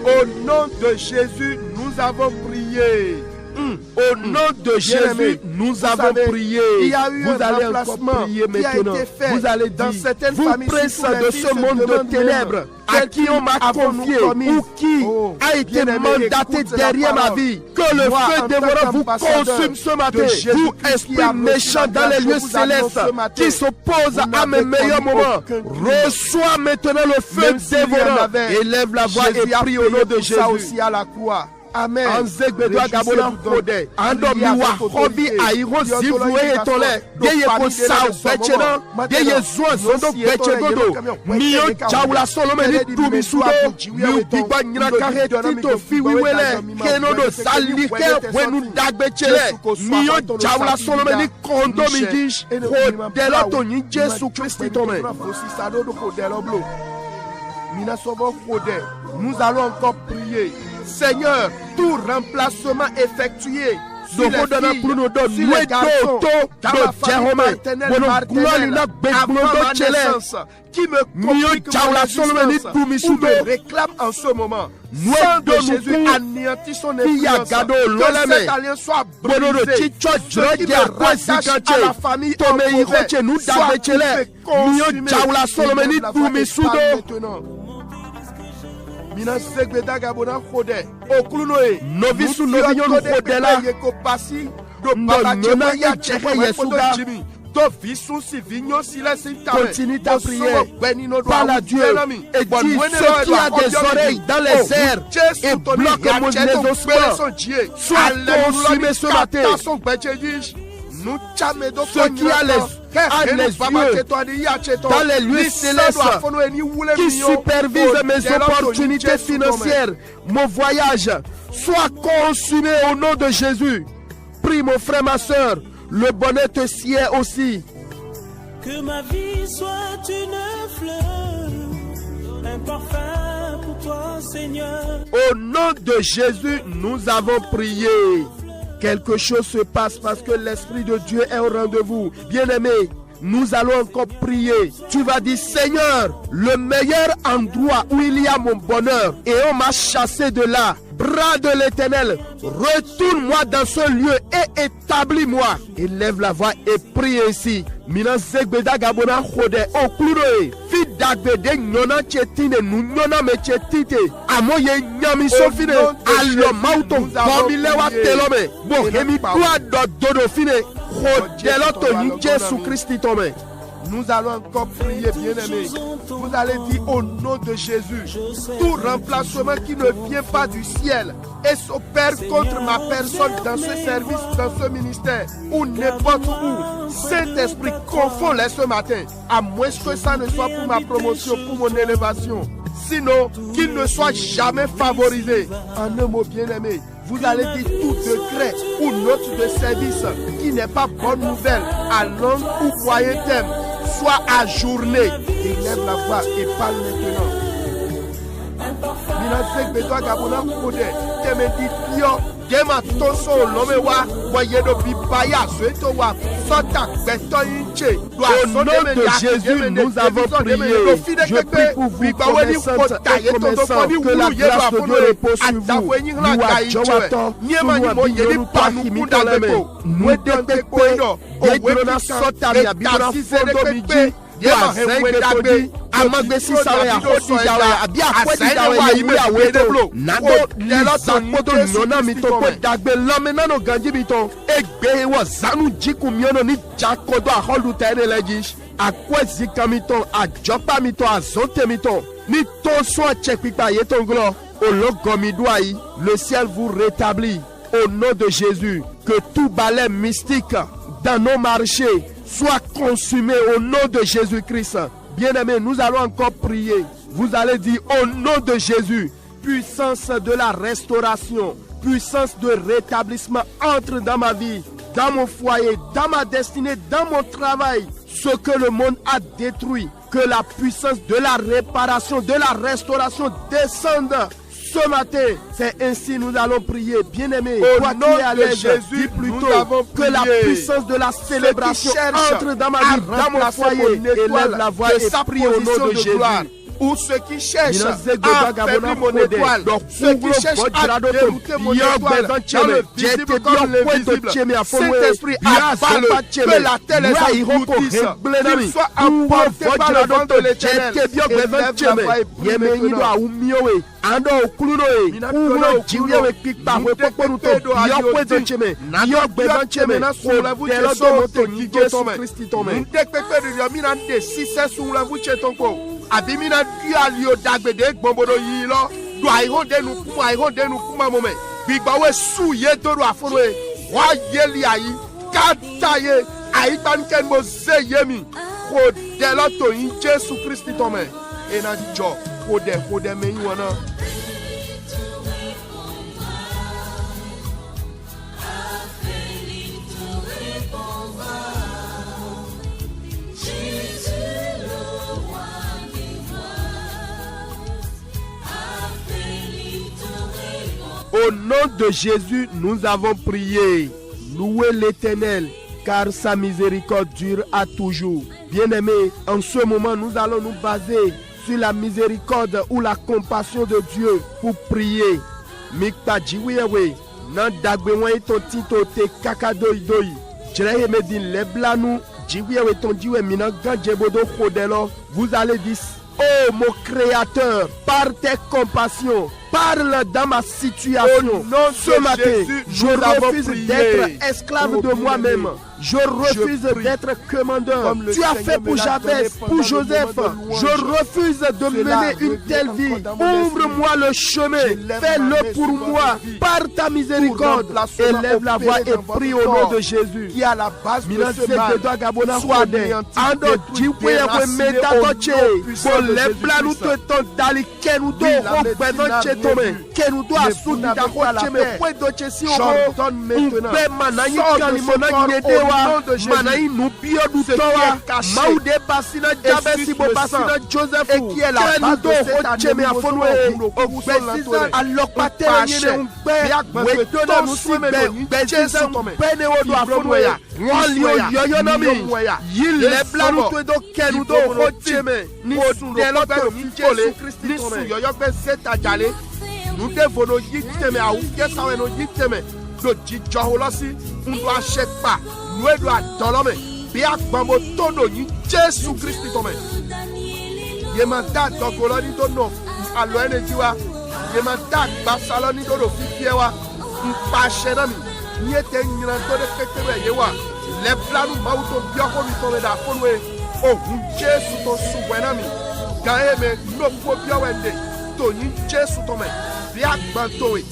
Au nom de Jésus, nous avons prié. Au nom de Jésus, nous avons prié. Il y a eu vous un allez remplacement encore prier qui a maintenant. été fait Vous allez dans dire, certaines vous familles, princes surtout les de filles ce se monde de demandent ténèbres, même, à quel qui on m'a crime avons-nous confié commis? ou qui Oh, a été bien-aimé, mandaté écoute derrière la ma parole. vie, que le Moi, feu en dévorant tant vous qu'ambassadeur consume ce de matin, Jésus-Christ vous qui a esprit reçu méchant la dans les grâce, lieux je vous annonce célestes ce matin, qui s'oppose vous à mes n'avez meilleurs commis moments, aucun crime. reçois maintenant le feu Même s'il y en dévorant, avait, élève la voix Jésus et a prie au payé nom de pour ça Jésus. aussi à la croix. Amen. Anzegbedo agabona kode ando miwa hobi airo zivwe etole yeye ko sa bechena yeye zuo zondo bechegodo mio chawla solome ni tumi sudo mi bigba nyina kare tito fiwiwele kenodo salike wenu dagbechele mio chawla solome ni kondo mi dish ko delo to ni Jesu Christi tome. Nous allons encore prier. Seigneur, tout remplacement effectué sur les filles, sur les garçons, dans la famille maternelle, avant ma naissance, qui me complique mon existence, ou me réclame en ce moment. Sang de Jésus anéantit son influence. Que cette alliance soit brisée. Ce qui me rattache à la famille en mauvais soit coupé, consumé. Maintenant. Mina segbeda gabona khode oklunoe novisu novinyo khodela yeko pasi do no baba nona ya chefe yesuga do visu si vigno silence continue ta prière parle à Dieu et dis ce qui a des oreilles dans les airs et bloque mon exaucement soit consumé ce matin. Ce qui a les yeux dans les lieux célestes qui supervisent mes opportunités financières, mon voyage, soit consumé au nom de Jésus. Prie mon frère, ma soeur, le bonheur te sied aussi. Que ma vie soit une fleur, un parfum pour toi, Seigneur. Au nom de Jésus, nous avons prié. Quelque chose se passe parce que l'Esprit de Dieu est au rendez-vous. Bien-aimé, nous allons encore prier. Tu vas dire, Seigneur, le meilleur endroit où il y a mon bonheur, et on m'a chassé de là. Bras de l'Éternel, retourne-moi dans ce lieu et établis-moi. Élève la voix et prie ainsi. Mina zegbeda gabona khode okluroe fi dagbede nyona chetine nu nyona me chetite amoye nyami sofine allo mauto komile wa telome bo hemi kwa dodo fine khodelo to ni Jésus Christ tome. Nous allons encore prier, bien-aimés. Vous allez dire au nom de Jésus, tout remplacement qui ne vient pas du ciel et s'opère contre ma personne dans ce service, dans ce ministère ou n'importe où. Saint-Esprit, confonds-les ce matin, à moins que ça ne soit pour ma promotion, pour mon élévation. Sinon, qu'il ne soit jamais favorisé. En un mot, bien-aimé, vous allez dire tout décret ou note de service qui n'est pas bonne nouvelle à long ou moyen terme soit ajourné. Élève la voix et parle maintenant. Minasek bedoa gabona kode temedi pio dema toso lomewa boyedo bibaya soeto wa sota beto inche. Au nom de Jésus, nous avons prié. Je prie pour vous, connaissantes et connaissants, que la grâce de Dieu repose sur vous. Le ciel vous rétablit au nom de Jésus. Que tout balai mystique dans nos marchés soit consumé au nom de Jésus-Christ. Bien-aimés, nous allons encore prier. Vous allez dire au nom de Jésus, puissance de la restauration, puissance de rétablissement entre dans ma vie, dans mon foyer, dans ma destinée, dans mon travail. Ce que le monde a détruit, Que la puissance de la réparation, de la restauration descende ce matin. C'est ainsi nous allons prier. Bien-aimé, toi qui es à l'aise, dis plutôt que la puissance de la célébration entre dans ma vie, dans mon foyer. Élève la voix et prie au nom de Jésus. Ou ceux qui cherchent à affaiblir mon étoile, ceux qui cherchent à dérouter mon étoile dans le visible comme l'invisible. Saint-Esprit, abat-le, que la terre les engloutisse, qu'ils soient emportés par le vent de l'Éternel. Élève la voix et prie maintenant. Abimina dialio dagbede gbombodo yi lo do aihonde nu kuma mome bigbawe su ye toro aforoe wa yeli ayi kataye aibanken mo se yemi ko de lo to yin Jesu Kristi to me ena jo ko de me yin wona. Au nom de Jésus, nous avons prié. Louez l'Éternel, car sa miséricorde dure à toujours. Bien-aimés, en ce moment, nous allons nous baser sur la miséricorde ou la compassion de Dieu pour prier. Mikpa jiwewe, nan dagbewan ton tito te kakadoidoi. Jere medin leblanu, jiwewe ton jiwe minan ganjebodo kodelo. Vous allez dire, oh mon Créateur, par tes compassions, parle dans ma situation. Ce matin, je refuse d'être esclave de moi-même. Je refuse d'être commandeur. Tu as fait pour Jabez, pour Joseph. Je refuse de mener une telle vie. Ouvre-moi le chemin. Fais-le pour moi. Par ta miséricorde. Élève la voix et prie au nom de Jésus. Qui à la base de ce mal soit ando jiwe metadoche pour les plans te ton dali kenudo obedoche tome kenudo asudi da koche me kwedoche si o be manani kalimona nyedewa manani nubio du towa maude basina jabesi bo basina Joseph qui est la base de cette année afonwe obesiza alokpate nyene unbe wedona nusibe bezisa pene odo afonwe ya wali oyoyo na mi yile blanu to do kenu do hocheme ni sundelo be Jesu Kristi ni su yoyo be seta jale nu devono yiteme a uke sawe no yiteme do jijo holosi ndo asekpa nu edo adolome bi agbamo todo yin Jesu Kristi to me yemanta dogolo ni do no alo enejiwa yemanta gbasalo ni do do fifiewa npa shena mi ni ete nyina to de kekere yewa le planu mauto bioko mi to da fonwe ohun Jesu to suwena mi gae me no po biowende to yin Jesu to me bi agbanto e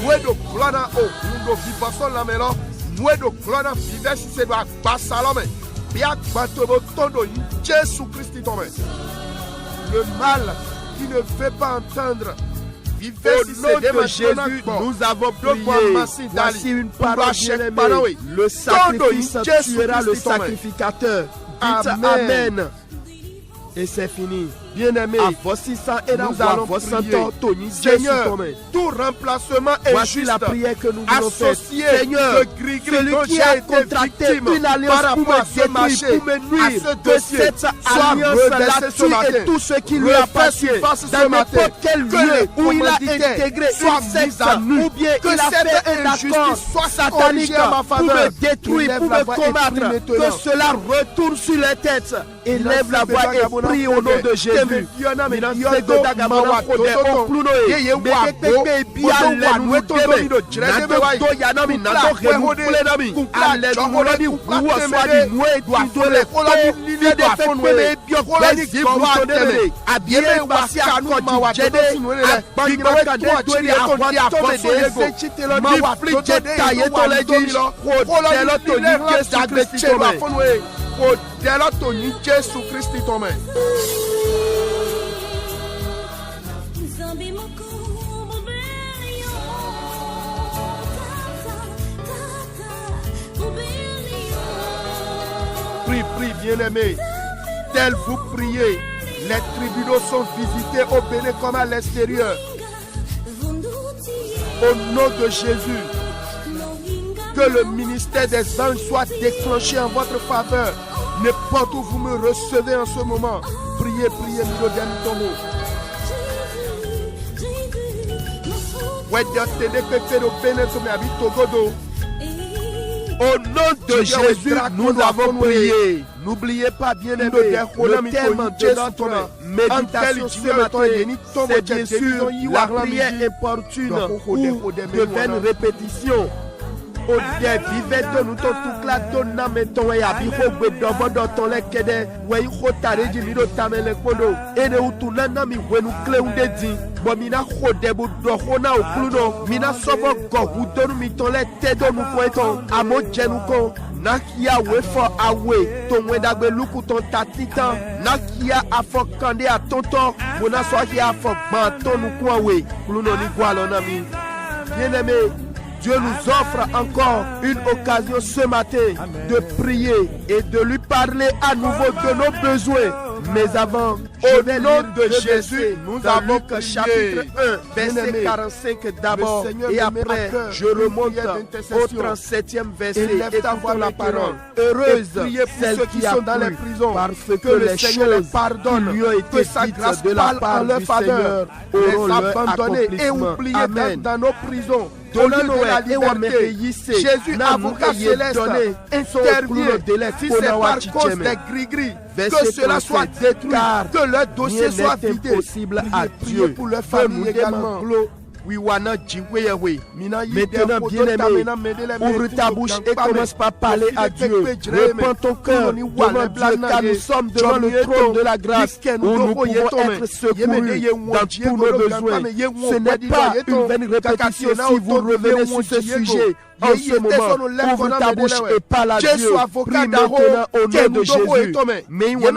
wedo glana ohun do vivason la melo wedo glana vivesi se do agbasalo me bi agbanto bo tondo yin Jesu Kristi to me le mal qui ne veut pas entendre. Au nom de Jésus, nous avons prié. Voici une parole bien-aimée. Le sacrifice tuera le sacrificateur. Dites Amen. Et c'est fini. Bien-aimé, nous allons prier. Seigneur, tout remplacement est voici la prière que nous voulons faire. Seigneur, celui qui a contracté une alliance pour me détruire, pour me nuire, que cette alliance-là tue et tout ce qui lui appartient dans n'importe quel lieu où il a intégré une secte ou bien il a fait un accord satanique pour me détruire, pour me combattre, que cela retourne sur les têtes. Élève la voix et prie au nom de Jésus. Jésus Christ ton main. Prie, bien-aimé. tel vous priez, les tribunaux sont visités au Bénin comme à l'extérieur. Au nom de Jésus, que le ministère des anges soit déclenché en votre faveur. N'importe où vous me recevez en ce moment, priez, priez, au nom de Jésus, nous avons prié. N'oubliez pas, bien-aimé, le thème de notre méditation ce matin, c'est bien sûr la prière importune ou de vaines répétitions. O de vive de nous tout la donna meton et abiko gbedobo do ton le kede we ko tare ji mi do tamele kodo e de utuna na mi wenu kle unde din bo mi na ko de bu do ko na okluno mi na sobo go hu do mi ton le te do nu ko eton amo jenu ko na kia we for awe to we dagbe luku ton tatitan na kia afokande a tonton mo na so kia afogban ton nu ko awe kluno ni gwa lo na mi bien-aimé. Dieu nous offre encore une occasion ce matin de prier et de lui parler à nouveau de nos besoins. Mais avant, au nom de Jésus, nous avons que chapitre 1, verset 45 d'abord. Et après, je remonte au 37e verset et écoutons la parole. Heureuse celle qui sont dans les prisons, parce que les choses pardonnent, lui ont été dites de la part du Seigneur, auront leur accomplissement. Amen. Dans nos prisons, donnez-nous la liberté. Jésus, avocat céleste, intervient si c'est par cause des gris-gris. Que cela soit détruit, que leur dossier soit vidé. Possible à Dieu pour leur famille également. Maintenant, bien-aimé, ouvre ta bouche et commence par parler à Dieu. Répands ton cœur devant Dieu, car nous sommes devant le trône de la grâce où nous pouvons être secourus dans tous nos besoins. Ce n'est pas une vaine répétition si vous revenez sur ce sujet. En ce moment, ouvre ta bouche et parle à Dieu. Prie maintenant au nom de Jésus. Mais il y a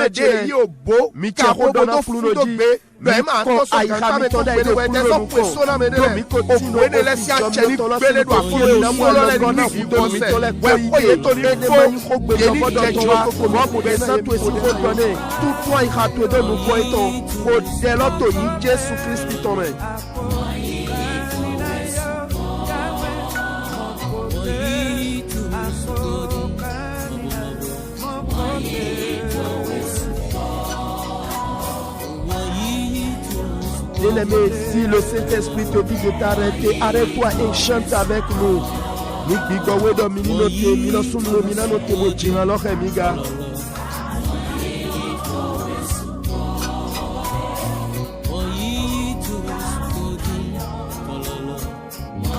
bien-aimé, si le Saint-Esprit te dit de t'arrêter, arrête-toi et chante avec nous.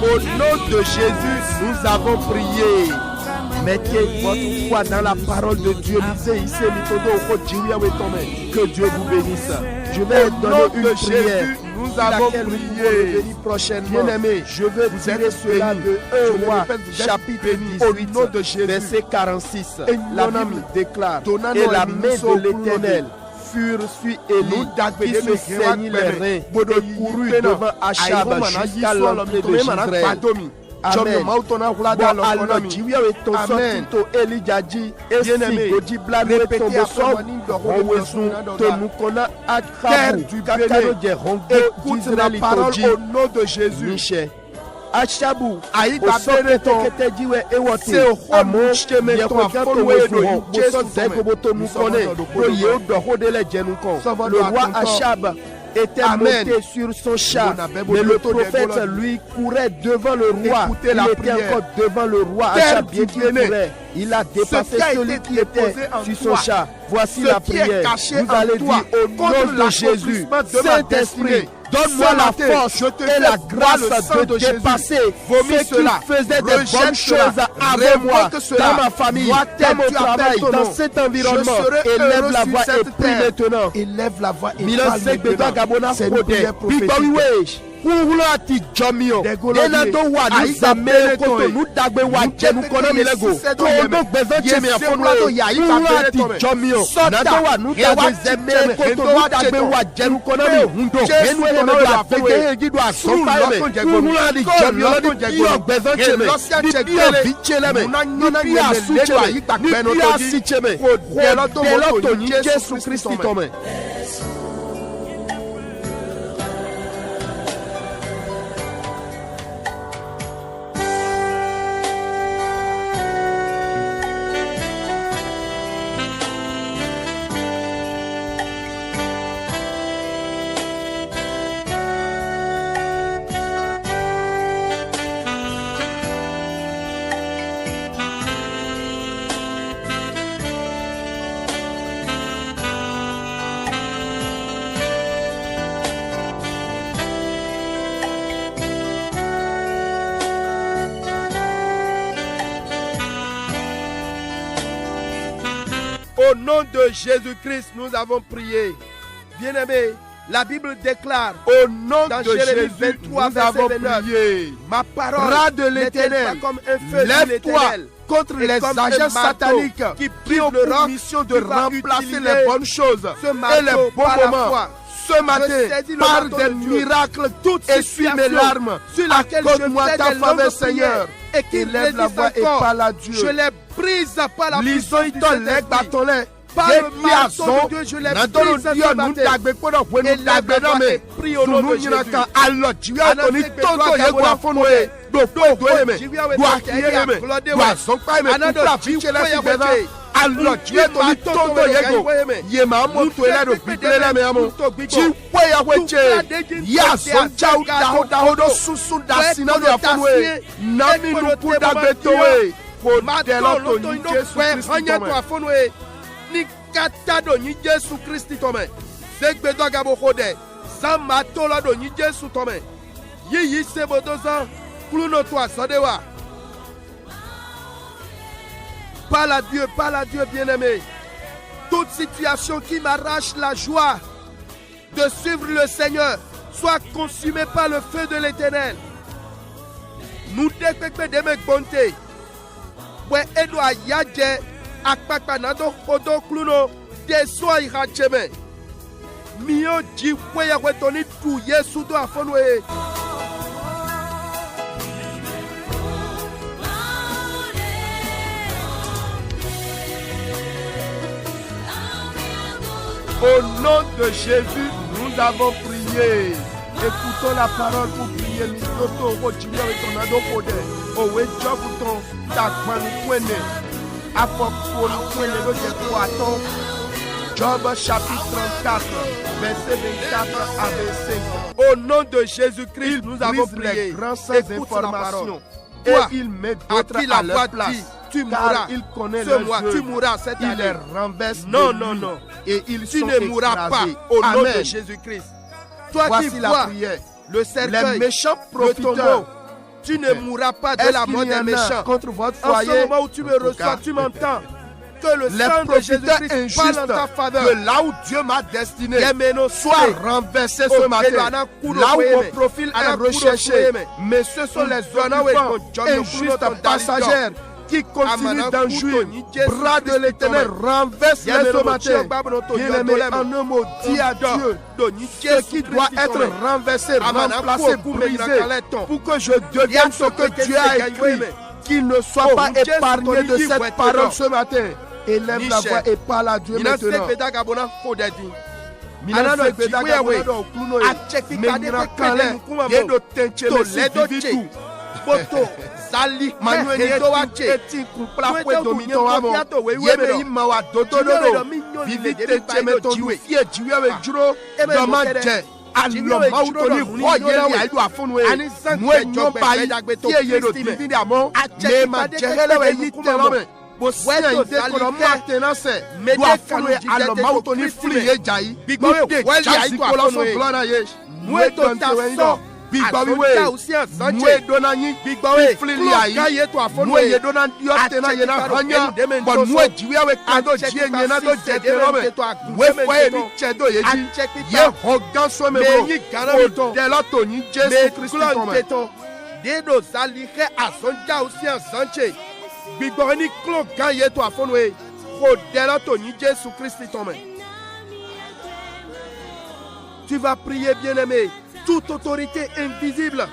Au nom de Jésus, nous avons prié. Mettez votre foi dans la parole de Dieu. Que Dieu vous bénisse. Je vais donner une prière. Nous avons prié prochainement. Bien-aimé, je veux vous tirer cela de 1 Roi, chapitre 18, verset 46. La Bible déclare, et la main de l'Éternel furent sur Élie, qui se saignit les reins, et courut devant Achab jusqu'à l'entrée de Jezreel. Amen. Alors, Dieu est ton sortito Elijadji et si Godibla nous est tombé son écoute la parole au nom de Jésus. Achabou, Aïda Beneton, c'est au roi chemin ton followé de Jésus. Le roi Achab était monté sur son char, mais le prophète lui courait devant le roi. Il était encore devant le roi Achab, bien qu'il courait. Il a dépassé celui qui était sur son char. Voici la prière. Vous allez dire au nom de Jésus, Saint-Esprit, donne-moi la force et la grâce de dépasser ceux qui faisaient des bonnes choses avant moi, dans ma famille, dans mon travail, dans cet environnement. Élève la voix et prie maintenant. Élève la voix et parle maintenant. C'est une prière prophétique. wúwúrọ̀ àti jọmíọ̀ yẹnà tó wà ní sàmé kótó nù dàgbé wà jẹnu kọ́nà mi lẹ́gò tó o tó gbẹ̀sẹ̀ tẹ̀mí àfọ̀nù wúwúrọ̀ àti jọmíọ̀ nà tó wà nù dàgbé sàmé kótó nù dàgbé wà jẹnu kọ́nà mi hundo ẹnu ẹ̀rọ mi wà fẹ́kẹ́ ẹ̀gídò àsọ̀fà yẹmẹ wúwúrọ̀ àti jọmíọ̀ ní bí ọ̀gbẹ̀sẹ̀ tẹ̀mẹ̀ ní bí ọ̀bí tẹ̀lẹ̀mẹ̀ ní bí àsútsẹ̀mẹ̀ ní bí àsítsẹ̀mẹ̀ dẹ̀lọ́tò ní Jésù Kristi tọ̀mẹ̀. Au nom de Jésus-Christ, nous avons prié. Bien-aimés, la Bible déclare au nom de Jésus, 23, nous avons prié. Ma parole de l'Éternel comme un feu de l'Éternel contre les agents sataniques qui ont pour mission de remplacer les bonnes choses et les bons moments. Ce matin, par des miracles, essuie mes larmes, accorde-moi ta faveur, Seigneur, et qui lève la voix et parle à Dieu. Je les brise par la puissance du Saint-Esprit. Par le marteau de Dieu, je les brise ce matin. Et lève la voix et prie au nom de Jésus. Alors tu es ton tonto yego yema moto ela do bibrele me amo ti weya weche ya so chau da do susu da sina do afonwe na mi nu kuda betowe ko delo to ni Jesu Christ to afonwe ni kata do ni Jesu Christ to me segbe do gabo kode sama to lo do ni Jesu to me yi se bodoza kluno to asadewa. Parle à Dieu, bien-aimé. Toute situation qui m'arrache la joie de suivre le Seigneur soit consumée par le feu de l'Éternel. Nous découvrons des mecs bonté. Ouais, Edouard Yadje, Akpakpanado, Odo Kluno, Desoa Iracheme. Mio Ji, Waya Wetoni, tout Yesu do Afonwe. Au nom de Jésus, nous avons prié. Écoutons la parole pour prier. Job chapitre 34, verset 24 à 25. Au nom de Jésus-Christ, nous avons prié. Écoute la parole. Et il met d'autres à leur place. Tu mourras, il connaît le mois, tu mourras cette année. Il les renverse. Non, non, non. Et tu ne mourras pas au nom de Jésus-Christ. Toi qui vois le cercueil, les méchants profiteurs, tu ne mourras pas de la mort des méchants. Contre votre foyer, en ce moment où tu me reçois, tu m'entends. Que le sang de Jésus-Christ parle en ta faveur. Que là où Dieu m'a destiné soit renversé ce matin. Là où mon profil est recherché. Mais ce sont les occupants injustes passagères qui continuent d'en jouir. Bras de l'Éternel renverse les ce matin. Bien-aimé, en un mot, dis à Dieu ce qui doit être renversé, remplacé, brisé, pour que je devienne ce que Dieu a écrit. Qu'il ne soit pas épargné de cette parole ce matin. Élève la voix et parle à Dieu maintenant. Sali manuel eti kupla kwe domito amo yebe ima wa dododo vivite chemeto fie jiwe we juro doma je alo mauto ni hoye ya idu afunwe mwe nyoba tie yedo dividi amo me ma jehele we yite lome bo se ite kono maintenance do afunwe alo mauto ni fli ye jai bigbe weli ya idu afunwe mwe to taso Asonja aussi en sanche. Mwe dona nyi Bigbawe. Flili ayi. Kloka ye to afonu. Mwe ye dona yotena ye na hanya. Bon mwe jiwe we kado jie nye na do jete robe. We foye mi chedo ye ji. Ye hogan so me bro. O de la to ni Jesu Christi tome. Dedo zalihe asonja aussi en sanche. Bigbawe ni kloka ye to afonu e. O de la to ni Jesu Christi tome. Tu vas prier, bien-aimé. Toute autorité invisible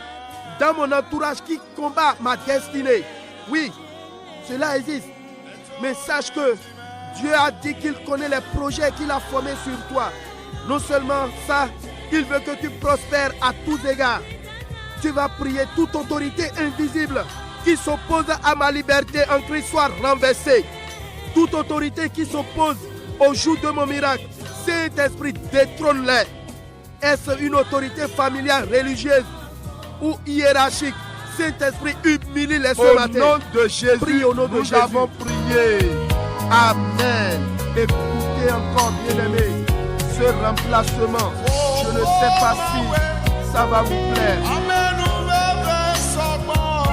dans mon entourage qui combat ma destinée. Oui, cela existe. Mais sache que Dieu a dit qu'il connaît les projets qu'il a formés sur toi. Non seulement ça, il veut que tu prospères à tous égards. Tu vas prier, toute autorité invisible qui s'oppose à ma liberté en Christ soit renversée. Toute autorité qui s'oppose au jour de mon miracle, Saint-Esprit, détrône-les. Est-ce une autorité familiale, religieuse ou hiérarchique? Saint-Esprit, humilie-les ce matin. Au nom de Jésus, prie au nom de nous Jésus. avons prié. Amen. Écoutez encore, bien-aimés, ce remplacement, je ne sais pas si ça va vous plaire.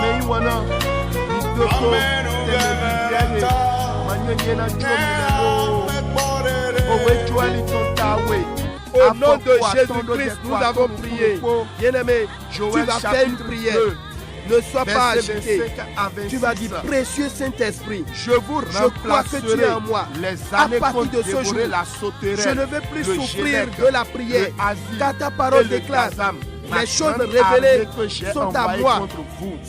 Mais il y a au nom de Jésus-Christ, nous avons prié. Bien-aimé, tu vas faire une prière. Ne sois pas agité. Tu vas dire, précieux Saint-Esprit, je vous crois que tu es en moi. À partir de ce jour, je ne veux plus souffrir de la prière. Car ta parole déclare, les choses révélées sont à moi.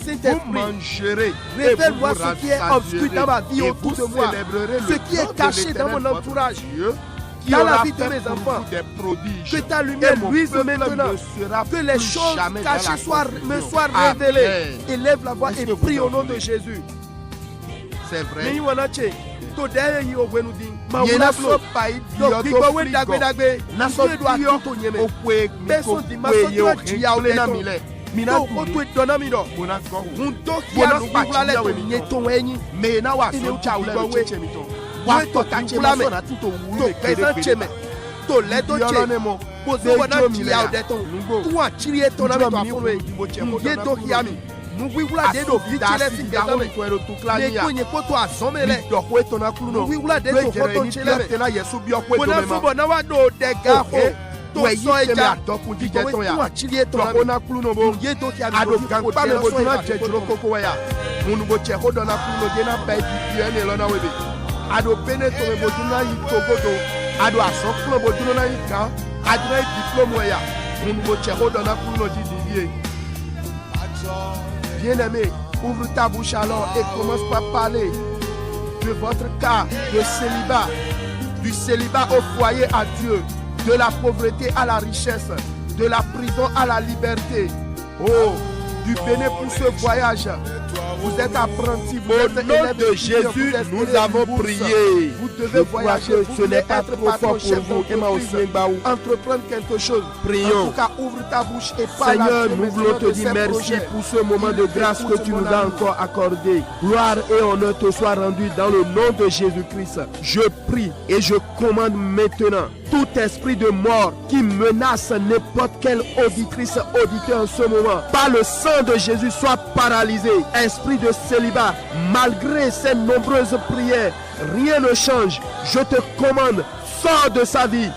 Saint-Esprit, révèle-moi ce qui est obscur dans ma vie autour de moi, ce qui est caché dans mon entourage, dans la vie de mes enfants. Que ta lumière luise maintenant, que les choses cachées me soient révélées. Élève la voix et prie au nom de Jésus. C'est vrai. Ado bene to me boduna yi togodo ado asoklo boduna yi kan adre diplôme ya mun bo chero dona kuno di divie. Bien-aimé, ouvre ta bouche alors et commence par parler de votre cas de célibat, du célibat au foyer à Dieu, de la pauvreté à la richesse, de la prison à la liberté. Oh, du béné pour ce voyage. Vous êtes apprentis, vous êtes élèves de Jésus, nous avons prié. Vous devez voyager, ce n'est pas trop fort pour vous. Entreprendre quelque chose. Prions. En tout cas, ouvre ta bouche et parle. Seigneur, nous voulons te dire merci pour ce moment de grâce que tu nous as encore accordé. Gloire et honneur te soient rendus dans le nom de Jésus-Christ. Je prie et je commande maintenant tout esprit de mort qui menace n'importe quelle auditrice, auditeur en ce moment, par le sang de Jésus, soit paralysé. Esprit de célibat, malgré ces nombreuses prières, rien ne change. Je te commande, sors de sa vie.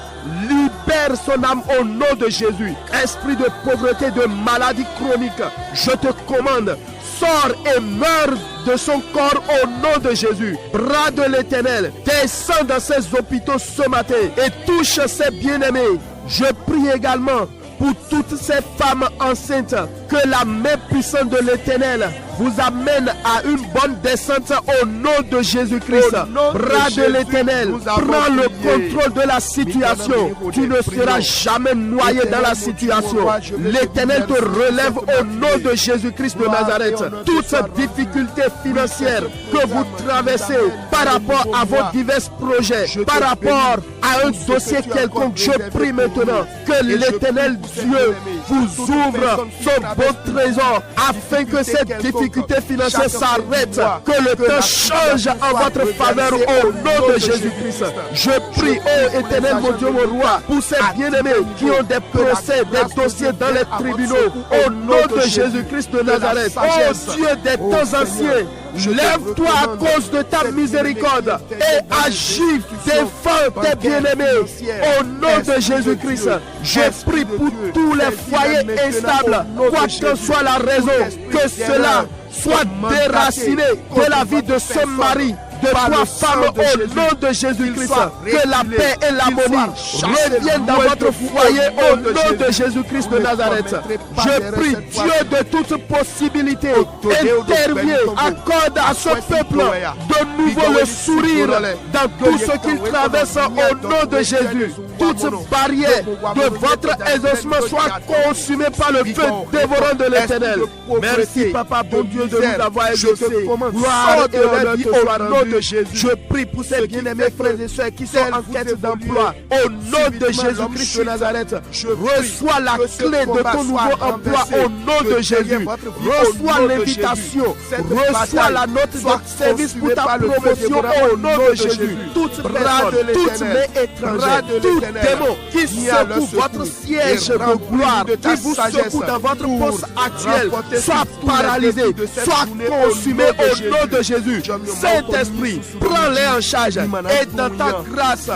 Libère son âme au nom de Jésus. Esprit de pauvreté, de maladie chronique, je te commande, sors et meurs de son corps au nom de Jésus. Bras de l'Éternel, descends dans ces hôpitaux ce matin et touche ces bien-aimés. Je prie également pour toutes ces femmes enceintes, que la main puissante de l'Éternel vous amène à une bonne descente au nom de Jésus-Christ. Bras de l'Éternel, prends le contrôle de la situation. Tu ne seras jamais noyé dans la situation. L'Éternel te relève au nom de Jésus-Christ de Nazareth. Toute difficulté financière que vous traversez, par rapport à vos divers projets, par rapport à un dossier quelconque. Je prie maintenant que l'Éternel Dieu vous ouvre son beau trésor afin que cette difficulté financière s'arrête, que le temps change en votre faveur au nom de Jésus-Christ. Je prie, ô Éternel mon Dieu, mon roi, pour ces bien-aimés qui ont des procès, des dossiers dans les tribunaux, au nom de Jésus-Christ de Nazareth. Ô Dieu des temps anciens, lève-toi à cause de ta miséricorde et agis, défends tes bien-aimés au nom de Jésus-Christ. Je prie pour tous les foyers instables, quoi que soit la raison, que cela soit déraciné de la vie de ce mari, de trois femmes au nom de Jésus-Christ. Que la paix et l'harmonie reviennent dans votre foyer au nom de Jésus-Christ de Nazareth. Je prie Dieu de toute possibilité, intervient, accorde à ce peuple de nouveau le sourire dans tout ce qu'il traverse au nom de Jésus. Toute barrière de votre exaucement soit consumée par le feu dévorant de l'Éternel. Merci Papa bon Dieu de nous avoir exaucés. Gloire et honneur te soit rendu. Je prie pour ces bien-aimés frères et sœurs qui sont en quête d'emploi. Au nom de Jésus-Christ de Nazareth, reçois la clé de ton nouveau emploi au nom de Jésus. Reçois l'invitation, reçois la note de service pour ta promotion au nom de Jésus. Toute personne, toute main étrangère, tout démon qui secoue votre siège de gloire, qui vous secoue dans votre poste actuel, soit paralysé, soit consumé au nom de Jésus. Saint-Esprit, prends-les en charge et dans ta grâce,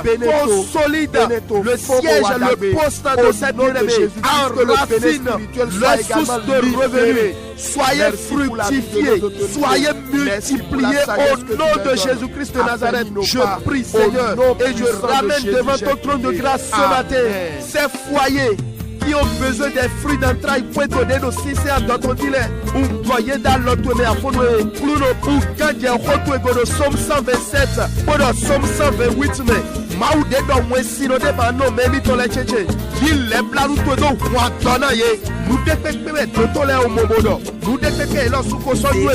consolide le siège, le poste de cette bien-aimée, enracine la source de revenus. Soyez fructifiés, soyez multipliés au nom de Jésus-Christ de Nazareth. Je prie Seigneur et je ramène devant ton trône de grâce ce matin ces foyers qui ont besoin des fruits d'entrailles pour donner nos sincères dans ton délai. Ou voyez dans l'automne à fond de Cluno ou quand il y a un retour de Somme 127 pour le Somme 128. Maoude dans moi si nous débat non mais ni ton les tchétché. Il est blanc ou tout donc moi donna yé. Nous détecter tout les au momodo. Nous détecter là sous console nous de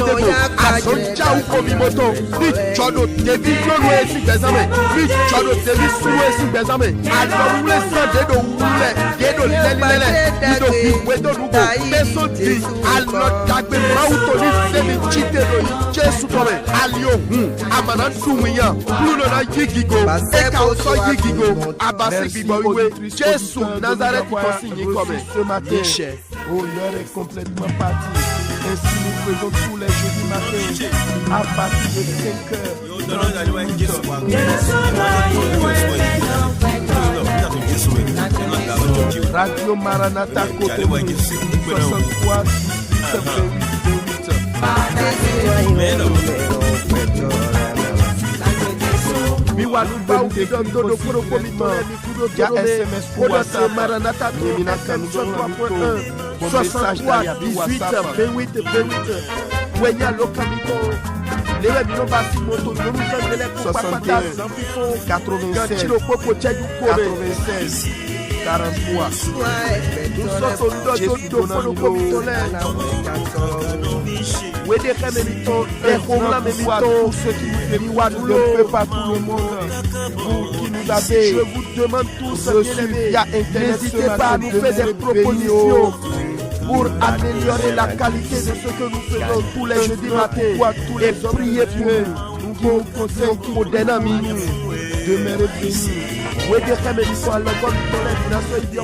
à son tchao comme moto. Ni chodo devi nous ici des amis. Ni chodo devi sous ici des amis. Alors nous les sens de nous de lele do biwedo nous peso di alors dagbe maouto ni semi chite do Jesu tome alio amana tumiya luno na yigigo eka so yigigo abasi bibowe Jesu Nazareth consigne comme ce matin. Oh, l'heure est complètement partie. Ainsi nous faisons tous les jeudis matins à partir de 5 heures. Radio Maranatha Côté 63 Maranatha 63 18 28 Wenya Lokamito les bino basi moto nous sommes les 61 96 96 43 nous sommes je vous demande tous, n'hésitez pas à nous faire des propositions pour améliorer la qualité de ce que nous faisons tous les jeudis matins et prier pour nous. Nous vous conseillons pour des amis. Demeurez bénis.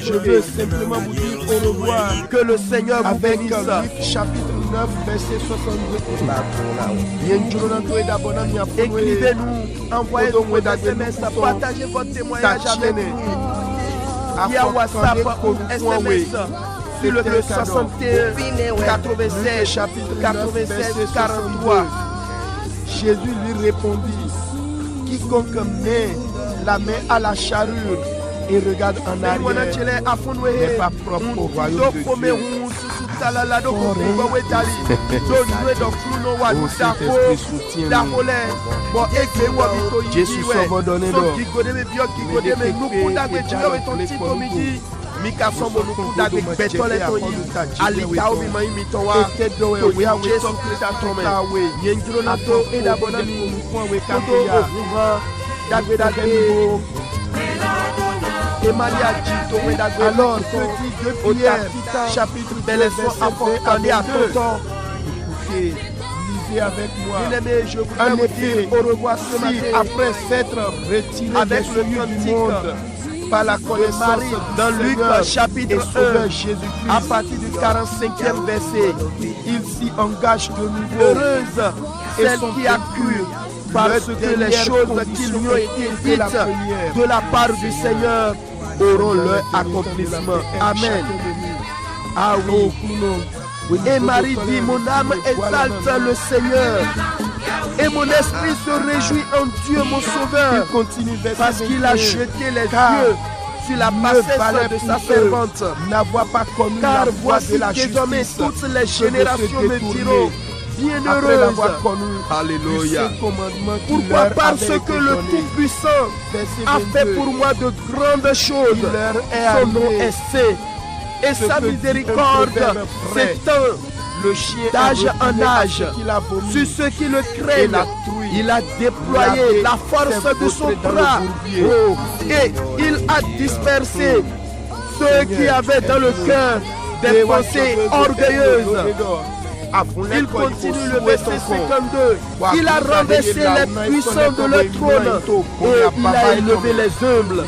Je veux simplement vous dire au revoir. Que le Seigneur vous bénisse. Chapitre 9, verset 62. Écrivez-nous, envoyez-nous des SMS, partagez votre témoignage avec nous. Via WhatsApp ou SMS. Sur le 61 96 chapitre 96 43. Jésus lui répondit, quiconque met la main à la charrue et regarde en arrière n'est pas propre au royaume de Dieu. Jésus sauve donné Mika sombo nuku dagwe betole tonyi. Alita obi ma imitowa. Toji Jesu Krista tome. Yenjiro na to eda bonami. Koto ohuha. Dagwe dagwe. Alors, ce dit de Pierre, chapitre 2, verset 1 à 2. Lisez avec moi. Je voudrais vous dire au revoir ce matin. Après s'être retiré avec le du monde par la connaissance dans Luc chapitre 1, à partir du 45e verset, il s'y engage de nouveau. Heureuse celle qui a cru, parce que les choses qui lui ont été dites de la part du Seigneur auront leur accomplissement. Amen. Ah oui. Et Marie dit, mon âme exalte le Seigneur. Et mon esprit se réjouit en Dieu mon Sauveur. Parce qu'il a jeté les yeux sur la bassesse de sa servante. Car voici désormais toutes les générations me diront, bienheureuse. Alléluia. Pourquoi? Parce que le Tout-Puissant a fait pour moi de grandes choses. Son nom est saint. Et sa miséricorde s'étend d'âge en âge sur ceux qui le craignent. Il a déployé la force de son bras et il a dispersé ceux qui avaient dans le cœur des pensées orgueilleuses. Il continue le verset 52. Il a renversé les puissants de leur trône et il a élevé les humbles.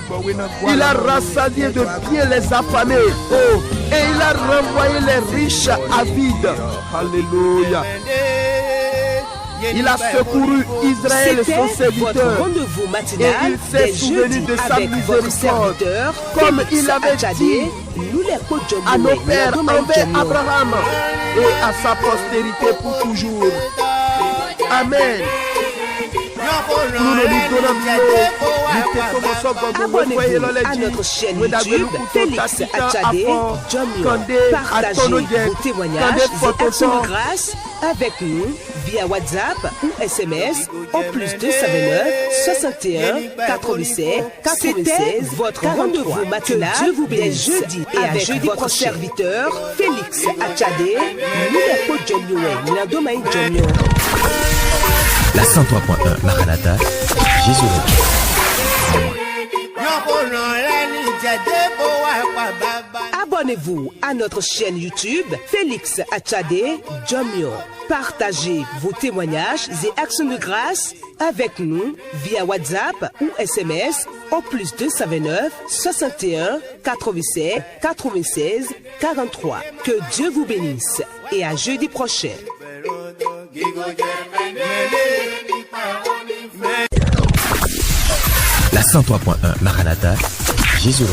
Il a rassasié de bien les affamés. Et il a renvoyé les riches avides. Alléluia. Il a secouru Israël son serviteur et il s'est souvenu de sa miséricorde comme il avait dit à nos pères envers Abraham et à sa postérité pour toujours. Amen. Abonnez-vous à notre chaîne YouTube Félix Atchadé Jomio. Partagez vos témoignages et actions de grâce avec nous via WhatsApp ou SMS au plus 279 61 87 96. Votre rendez-vous matinal des jeudis et à jeudi votre serviteur Félix Atchadé. La 103.1 Maranatha, Jésus. Abonnez-vous à notre chaîne YouTube Félix Atchadé Jomio. Partagez vos témoignages et actions de grâce avec nous via WhatsApp ou SMS au plus 279 61 87 96 43. Que Dieu vous bénisse et à jeudi prochain. La 103.1 Maranatha, Jésus.